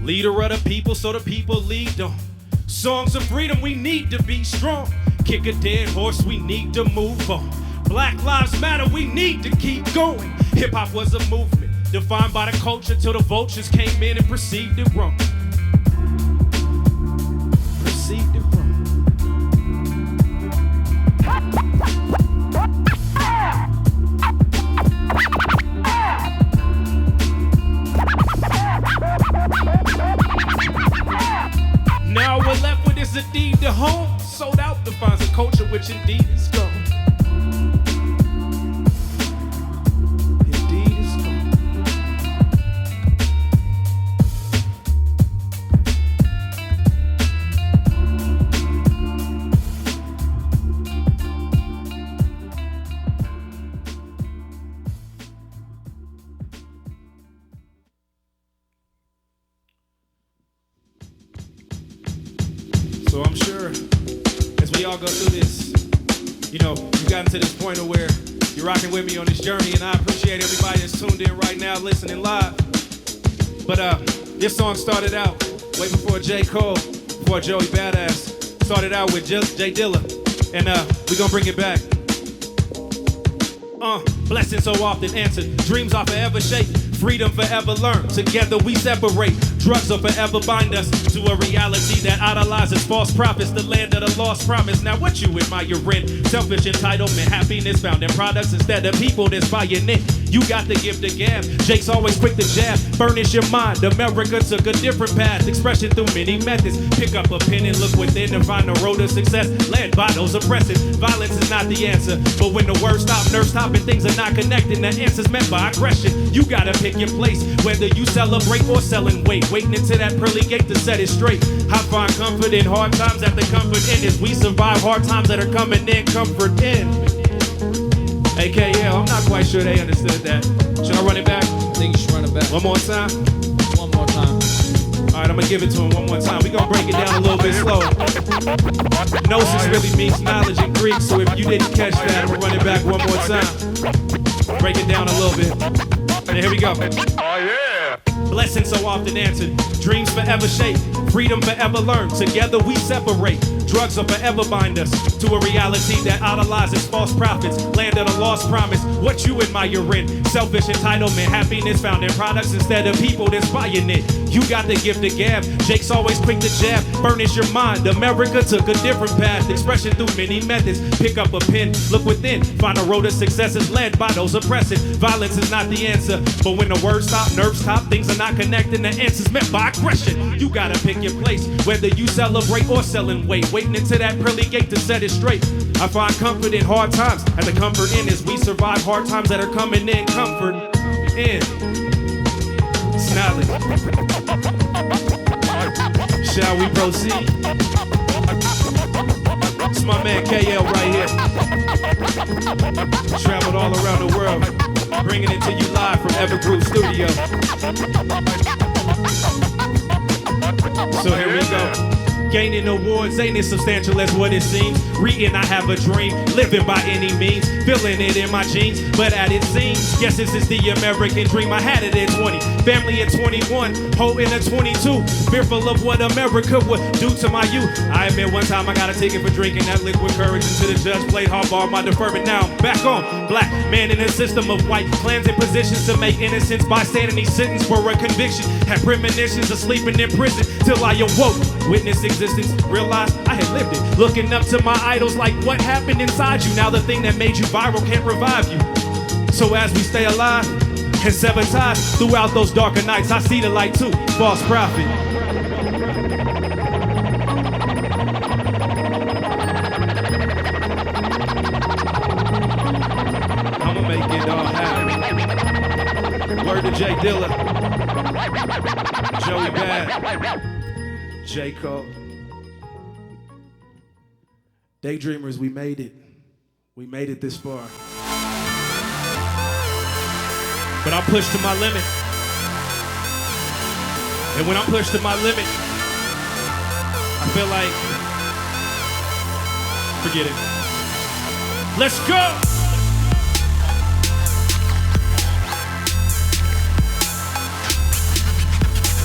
Leader of the people, so the people lead on. Songs of freedom, we need to be strong. Kick a dead horse, we need to move on. Black lives matter, we need to keep going. Hip-hop was a movement, defined by the culture till the vultures came in and perceived it wrong. Perceived it wrong. Now we're left with is a deed to home. Sold out defines a culture which indeed is gone. Indeed is gone. So I'm sure as we all go through this, you know, you've gotten to this point of where you're rocking with me on this journey, and I appreciate everybody that's tuned in right now, listening live. But this song started out way before J. Cole, before Joey Badass. Started out with Jay Dilla, and we're gonna bring it back. Blessings so often answered, dreams are forever shaped, freedom forever learned. Together we separate, drugs will forever bind us to a reality that idolizes false prophets, the land of the lost promise. Now what you admiring? Selfish entitlement, happiness found in products instead of people that's buying it. You got the gift of gab, Jake's always quick to jab, burnish your mind. America took a different path, expression through many methods. Pick up a pen and look within and find the road to success, led by those oppressing. Violence is not the answer, but when the words stop, nerves stop, and things are not connecting, the answer's met by aggression. You gotta pick your place, whether you celebrate or selling weight, waiting until that pearly gate to set it straight. I find comfort in hard times at the comfort end as we survive hard times that are coming in, comfort in. AKL, I'm not quite sure they understood that. Should I run it back? I think you should run it back. One more time? One more time. All right, I'm gonna give it to him one more time. We gonna break it down a little bit slow. Nosis really means knowledge in Greek, so if you didn't catch that, I'm gonna run it back one more time. Break it down a little bit. And here we go. Oh yeah! Blessings so often answered, dreams forever shaped, freedom forever learned. Together we separate, drugs will forever bind us to a reality that idolizes false prophets, land of the lost promise. What you admiring? Selfish entitlement, happiness found in products instead of people that's buying it. You got the gift of gab, Jake's always quick to jab, burnish your mind. America took a different path, expression through many methods. Pick up a pen, look within, find a road to success is led by those oppressing. Violence is not the answer, but when the words stop, nerves stop, things are not connecting, the answer's met by aggression. You gotta pick your place, whether you celebrate or selling weight, waiting until that pearly gate to set it straight. I find comfort in hard times, and the comfort in is we survive hard times that are coming in. Comfort in. Snally. Shall we proceed? It's my man KL right here. Traveled all around the world, bringing it to you live from Evergroove Studio. So here we go. Gaining awards ain't as substantial as what it seems. Reading, I have a dream, living by any means, feeling it in my jeans, but at it seems, guess this is the American dream. I had it at 20, family at 21, holding at 22, fearful of what America would do to my youth. I admit one time I got a ticket for drinking that liquid courage until the judge played hardball my deferment. Now I'm back on, black man in a system of white plans and positions to make innocence bystander he sentenced for a conviction. Had premonitions of sleeping in prison till I awoke, witness existence, realized I had lived it. Looking up to my idols like what happened inside you. Now the thing that made you viral can't revive you. So as we stay alive and sever ties throughout those darker nights, I see the light too, false prophet. I'ma make it all happen. Word to Jay Dilla, Joey Bad, J. Cole. Daydreamers, we made it. We made it this far. But I'm pushed to my limit. And when I'm pushed to my limit, I feel like, forget it. Let's go!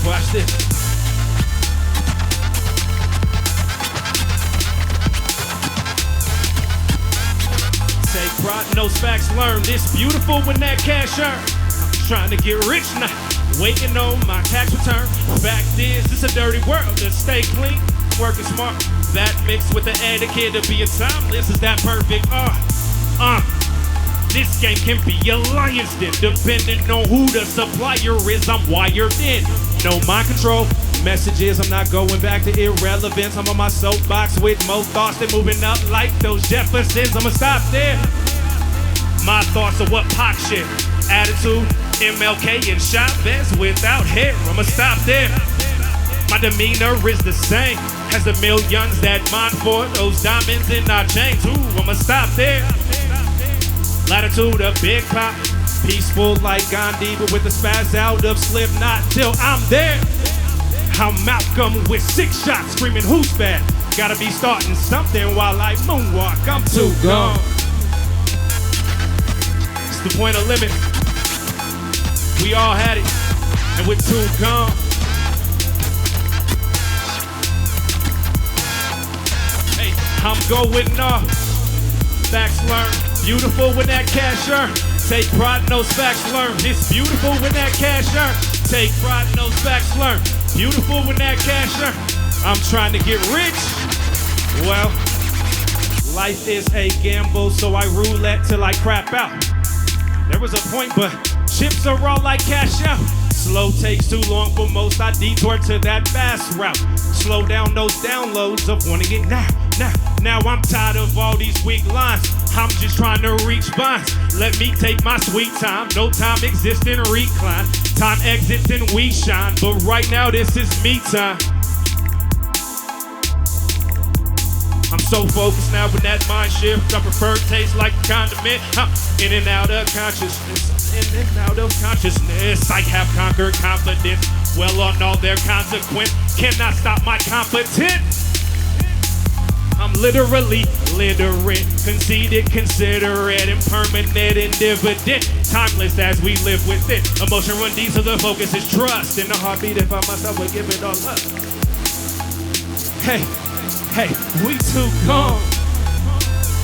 Watch this. Take pride in those facts learned. It's beautiful when that cash earned. I'm trying to get rich now, waiting on my tax return. Fact is, it's a dirty world to stay clean, working smart. That mixed with the etiquette of being timeless is that perfect. This game can be a lion's den, depending on who the supplier is. I'm wired in, no mind control. Message is I'm not going back to irrelevance. I'm on my soapbox with more thoughts than moving up like those Jeffersons. I'ma stop there. My thoughts are what Pac share. Attitude, MLK and Chavez without hair. I'ma stop there. My demeanor is the same as the millions that mine for those diamonds in our chains. Ooh, I'ma stop there. Latitude of Big Pop, peaceful like Gandhi, but with the spaz out of Slipknot till I'm there. I'm Malcolm with 6 shots, screaming who's bad? Gotta be starting something while I moonwalk. I'm too gone. It's the point of limit. We all had it, and we're too gone. Hey, I'm going off. Facts learned. Beautiful when that cash earned. Take pride in those facts learned. It's beautiful when that cash earned. Take pride in those facts learned. Beautiful when that cash earned. I'm trying to get rich. Well, life is a gamble, so I roulette till I crap out. There was a point, but chips are all like cash out. Slow takes too long for most. I detour to that fast route. Slow down those downloads of wanting it now. Now I'm tired of all these weak lines. I'm just trying to reach bonds. Let me take my sweet time. No time exists in recline. Time exits and we shine. But right now this is me time. I'm so focused now with that mind shift. I prefer taste like a condiment. I'm in and out of consciousness. In and out of consciousness. I have conquered confidence. Well on all their consequence. Cannot stop my competence. I'm literally literate, conceited, considerate, impermanent, and dividend. Timeless as we live with it. Emotion run deep, so the focus is trust. In the heartbeat, if I must, I would give it all up. Hey, we too gone.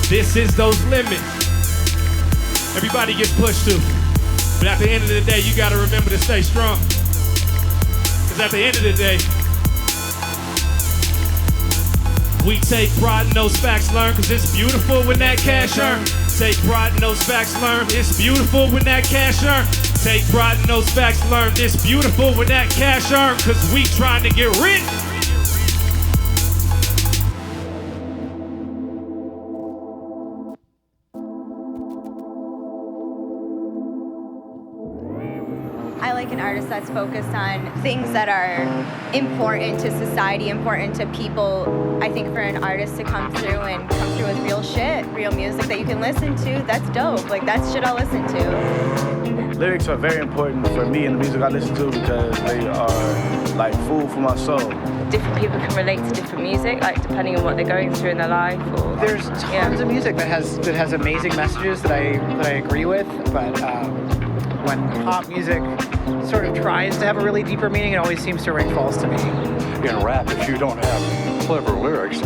This is those limits. Everybody gets pushed to. But at the end of the day, you gotta remember to stay strong. Because at the end of the day, we take pride in those facts learned, cause it's beautiful when that cash earned. Take pride in those facts learned, it's beautiful when that cash earned. Take pride in those facts learned, it's beautiful when that cash earned, cause we trying to get rich. like an artist that's focused on things that are important to society, important to people. I think for an artist to come through with real shit, real music that you can listen to, that's dope. Like, that's shit I'll listen to. Lyrics are very important for me and the music I listen to because they are like food for my soul. Different people can relate to different music, like depending on what they're going through in their life. Or, there's tons of music that has amazing messages that I agree with, but when pop music sort of tries to have a really deeper meaning, it always seems to ring false to me. In rap, if you don't have clever lyrics,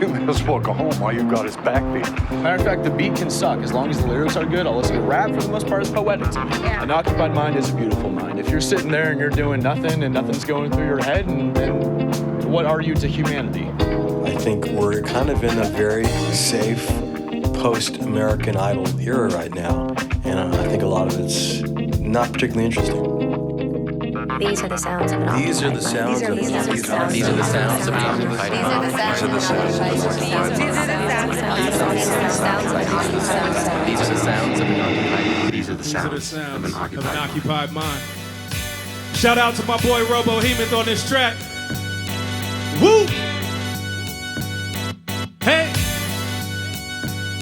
you may as well go home while you've got his backbeat. Matter of fact, the beat can suck. As long as the lyrics are good, I'll listen to rap. For the most part, is poetic to me. Yeah. An occupied mind is a beautiful mind. If you're sitting there and you're doing nothing and nothing's going through your head, then what are you to humanity? I think we're kind of in a very safe post-American Idol era right now, and I think a lot of it's not particularly interesting. These are the sounds of an occupied mind. These are the sounds of an occupied mind. These are the sounds of an occupied mind. These are the sounds of an occupied mind. These are the sounds of an occupied mind. These are the sounds of an occupied mind. Shout out to my boy Robo Hemoth on this track. Woo! Hey!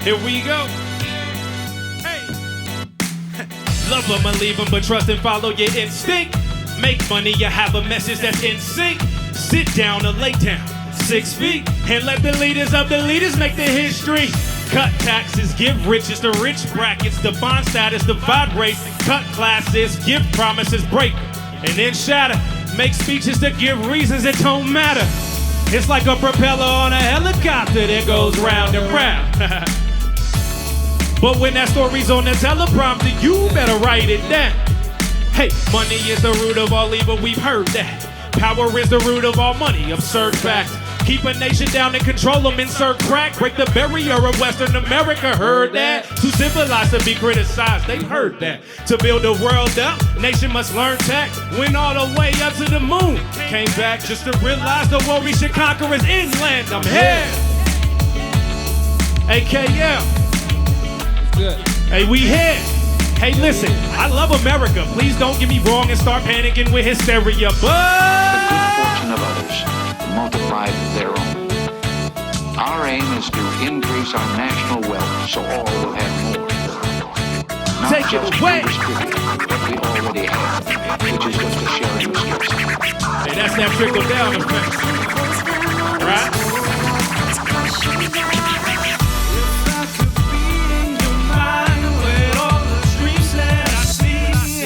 Here we go. Hey! Love them or leave them, but trust and follow your instinct. Make money, you have a message that's in sync. Sit down or lay down, 6 feet, and let the leaders of the leaders make the history. Cut taxes, give riches to rich brackets, define status, divide race, cut classes, give promises, break, and then shatter. Make speeches to give reasons that don't matter. It's like a propeller on a helicopter that goes round and round. But when that story's on the teleprompter, you better write it down. Hey, money is the root of all evil, we've heard that. Power is the root of all money, absurd fact. Keep a nation down and control them, insert crack. Break the barrier of Western America, heard that. Too civilized to be criticized, they heard that. To build the world up, nation must learn tact. Went all the way up to the moon. Came back just to realize the world we should conquer is inland. I'm here. AKL. Good. Hey, we here. Hey, listen, I love America. Please don't get me wrong and start panicking with hysteria, but the good fortune of others multiplied their own. Our aim is to increase our national wealth so all will have more. Not take just it away. to distribute what we already have, which is just a sharing scarcity. Hey, that's that trickle down effect. Right?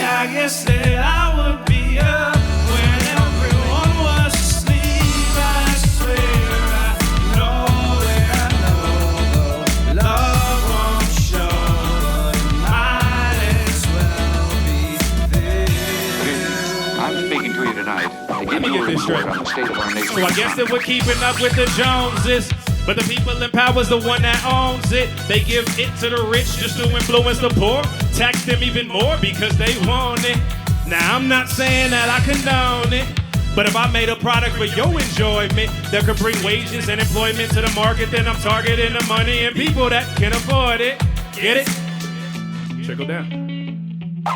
I guess that I would be up when everyone was asleep. I swear I know that I know love won't show, but it might as well be there. I'm speaking to you tonight to give you a report on the state of our nation. So I guess that we're keeping up with the Joneses. But the people in power's the one that owns it. They give it to the rich just to influence the poor. Tax them even more because they want it. Now I'm not saying that I condone it, but if I made a product for your enjoyment that could bring wages and employment to the market, then I'm targeting the money and people that can afford it. Get it? Trickle down.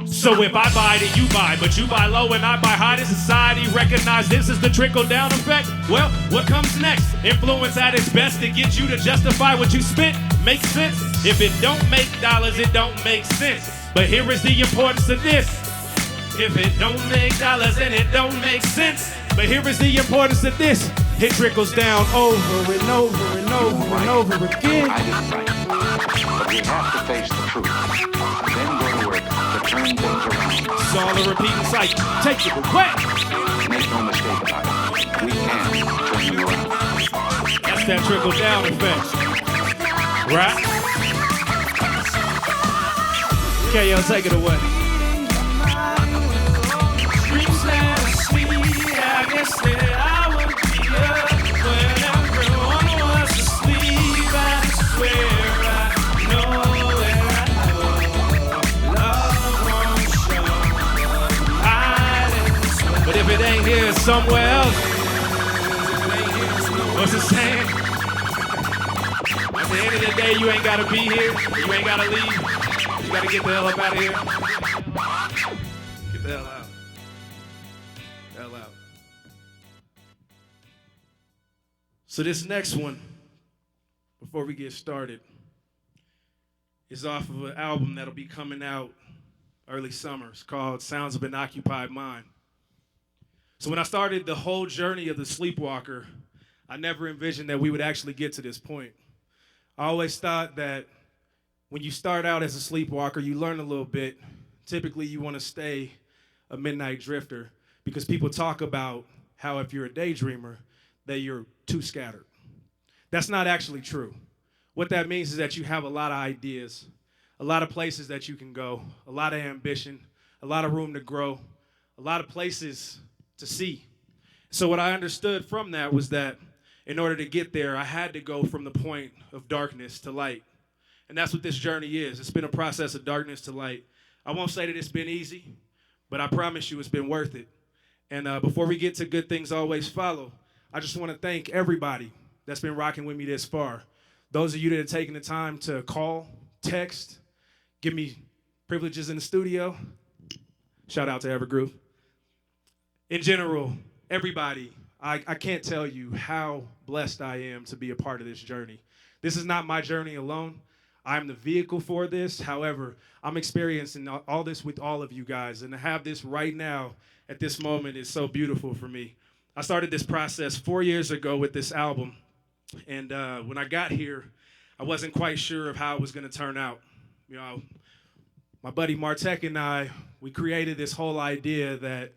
So if I buy, then you buy, but you buy low and I buy high, does society recognize this is the trickle-down effect? Well, what comes next? Influence at its best to get you to justify what you spent. Makes sense? If it don't make dollars, it don't make sense. But here is the importance of this. If it don't make dollars, then it don't make sense. But here is the importance of this. It trickles down over and over and over and over again. I didn't write. But we have to face the truth. Then go to work to turn things around. It's all a repeating cycle. Take it away. Make no mistake about it. We can turn them around. That's that trickle down effect. Right? KO, take it away. I guess that I would be up when everyone was asleep. I swear I know that I know love won't show, but if it ain't here, it's somewhere else. What's it saying? At the end of the day, you ain't gotta be here. You ain't gotta leave. You gotta get the hell up out of here. Get the hell out. So this next one, before we get started, is off of an album that'll be coming out early summer. It's called Sounds of an Occupied Mind. So when I started the whole journey of the Sleepwalker, I never envisioned that we would actually get to this point. I always thought that when you start out as a sleepwalker, you learn a little bit. Typically, you want to stay a midnight drifter because people talk about how if you're a daydreamer, that you're too scattered. That's not actually true. What that means is that you have a lot of ideas, a lot of places that you can go, a lot of ambition, a lot of room to grow, a lot of places to see. So what I understood from that was that in order to get there, I had to go from the point of darkness to light. And that's what this journey is. It's been a process of darkness to light. I won't say that it's been easy, but I promise you it's been worth it. And before we get to Good Things Always Follow, I just want to thank everybody that's been rocking with me this far. Those of you that have taken the time to call, text, give me privileges in the studio. Shout out to Evergroove. In general, everybody, I can't tell you how blessed I am to be a part of this journey. This is not my journey alone. I'm the vehicle for this. However, I'm experiencing all this with all of you guys. And to have this right now at this moment is so beautiful for me. I started this process 4 years ago with this album. And when I got here, I wasn't quite sure of how it was going to turn out. You know, my buddy Martek and I, we created this whole idea that,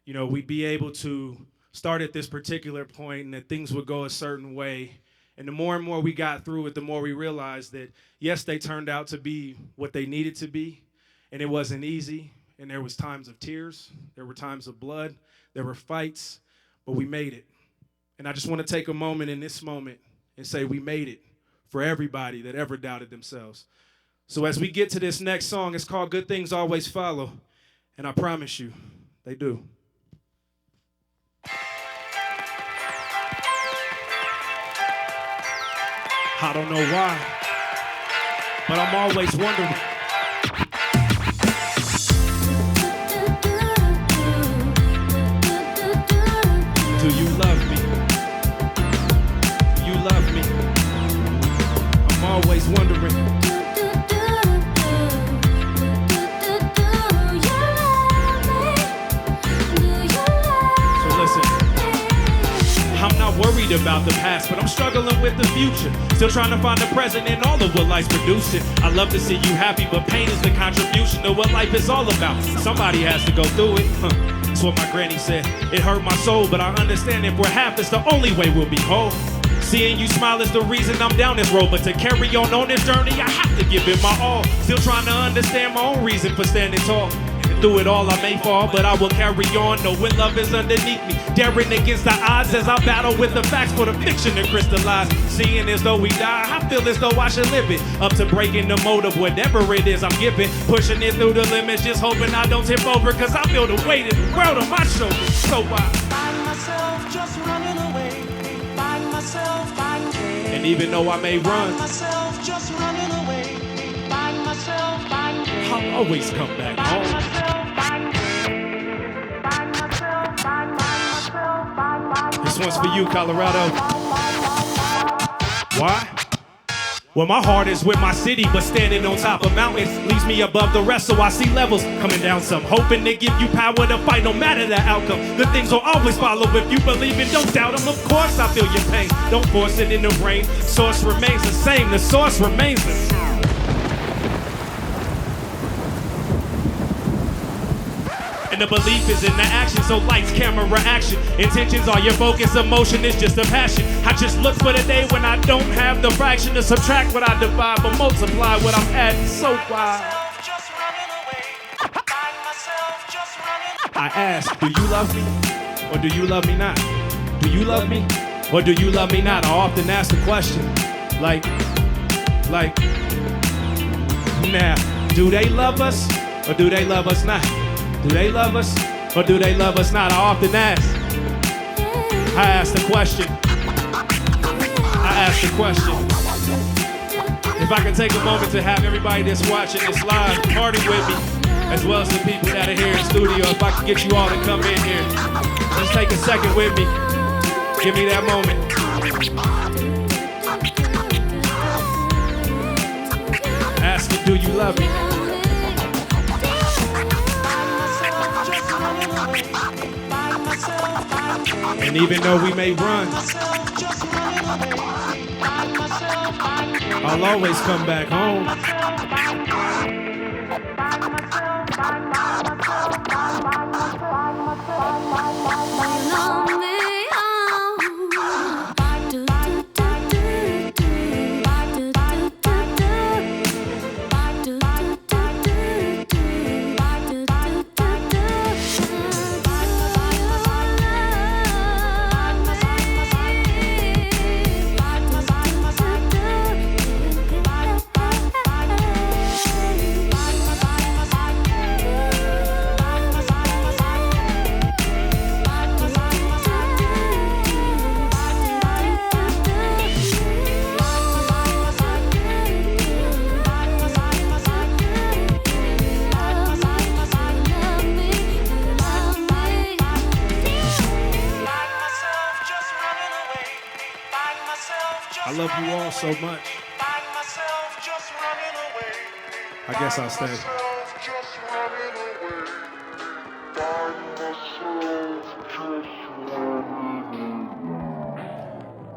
you know, we'd be able to start at this particular point and that things would go a certain way. And the more and more we got through it, the more we realized that, yes, they turned out to be what they needed to be. And it wasn't easy. And there was times of tears. There were times of blood. There were fights. But we made it. And I just want to take a moment in this moment and say we made it for everybody that ever doubted themselves. So as we get to this next song, it's called Good Things Always Follow. And I promise you, they do. I don't know why, but I'm always wondering. Do you love me? Do you love me? I'm always wondering. So listen. I'm not worried about the past, but I'm struggling with the future. Still trying to find the present in all of what life's producing. I love to see you happy, but pain is the contribution to what life is all about. Somebody has to go through it. That's what my granny said. It hurt my soul, but I understand if we're half, it's the only way we'll be whole. Seeing you smile is the reason I'm down this road, but to carry on this journey, I have to give it my all. Still trying to understand my own reason for standing tall. Through it all I may fall, but I will carry on, knowing love is underneath me. Daring against the odds as I battle with the facts for the fiction to crystallize. Seeing as though we die, I feel as though I should live it. Up to breaking the mode of whatever it is I'm giving. Pushing it through the limits, just hoping I don't tip over, cause I feel the weight of the world on my shoulders. So I find myself just running away. Find myself, and even though I may run, find myself just running away. Find myself, I'll always come back home. This one's for you, Colorado. Why? Well, my heart is with my city, but standing on top of mountains leaves me above the rest, so I see levels coming down some. Hoping to give you power to fight no matter the outcome. Good things will always follow if you believe in, don't doubt them. Of course I feel your pain, don't force it in the rain. Source remains the same, the source remains the same. And the belief is in the action, so lights, camera, action. Intentions are your focus, emotion is just a passion. I just look for the day when I don't have the fraction to subtract what I divide, but multiply what I'm adding. So why? I ask, do you love me? Or do you love me not? Do you love me? Or do you love me not? I often ask the question, like, now, do they love us? Or do they love us not? Do they love us, or do they love us not? I often ask. I ask the question. If I can take a moment to have everybody that's watching this live party with me, as well as the people that are here in the studio, if I can get you all to come in here, just take a second with me. Give me that moment. Do you love me? And even though we may run, I'll always come back home. I love you all so much. I guess I'll stay.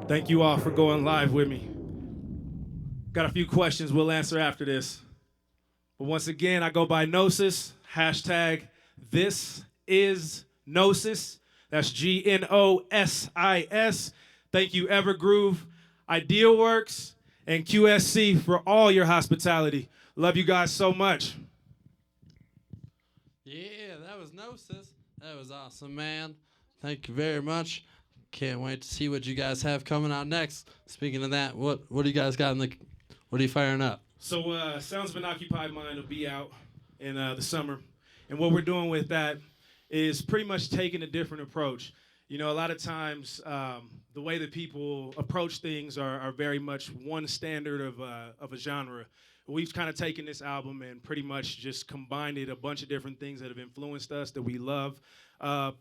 Thank you all for going live with me. Got a few questions we'll answer after this. But once again, I go by Nosis, hashtag this is Nosis. That's GNOSIS. Thank you, Evergroove, Idealworks, and QSC for all your hospitality. Love you guys so much. Yeah, that was Nosis. That was awesome, man. Thank you very much. Can't wait to see what you guys have coming out next. Speaking of that, what do you guys got what are you firing up? So Sounds of an Occupied Mind will be out in the summer. And what we're doing with that is pretty much taking a different approach. You know, a lot of times the way that people approach things are very much one standard of a genre. We've kind of taken this album and pretty much just combined it, a bunch of different things that have influenced us that we love,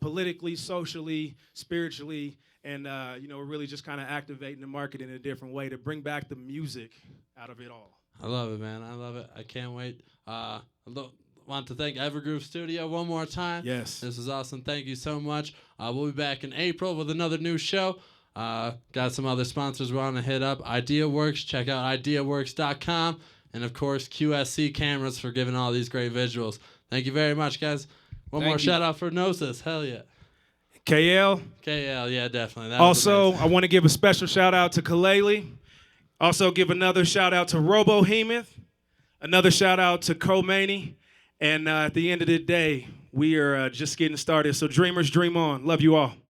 politically, socially, spiritually, and we're really just kind of activating the market in a different way to bring back the music out of it all. I love it, man. I love it. I can't wait. I want to thank Evergroove Studio one more time. Yes. This was awesome. Thank you so much. We'll be back in April with another new show. Got some other sponsors we want to hit up. Ideaworks. Check out ideaworks.com. And, of course, QSC Cameras for giving all these great visuals. Thank you very much, guys. One more shout-out for Nosis. Hell yeah. KL. KL, yeah, definitely. Also, I want to give a special shout-out to Kaleli. Also give another shout-out to Robohemoth. Another shout-out to Khomeini. And at the end of the day, we are just getting started. So dreamers, dream on. Love you all.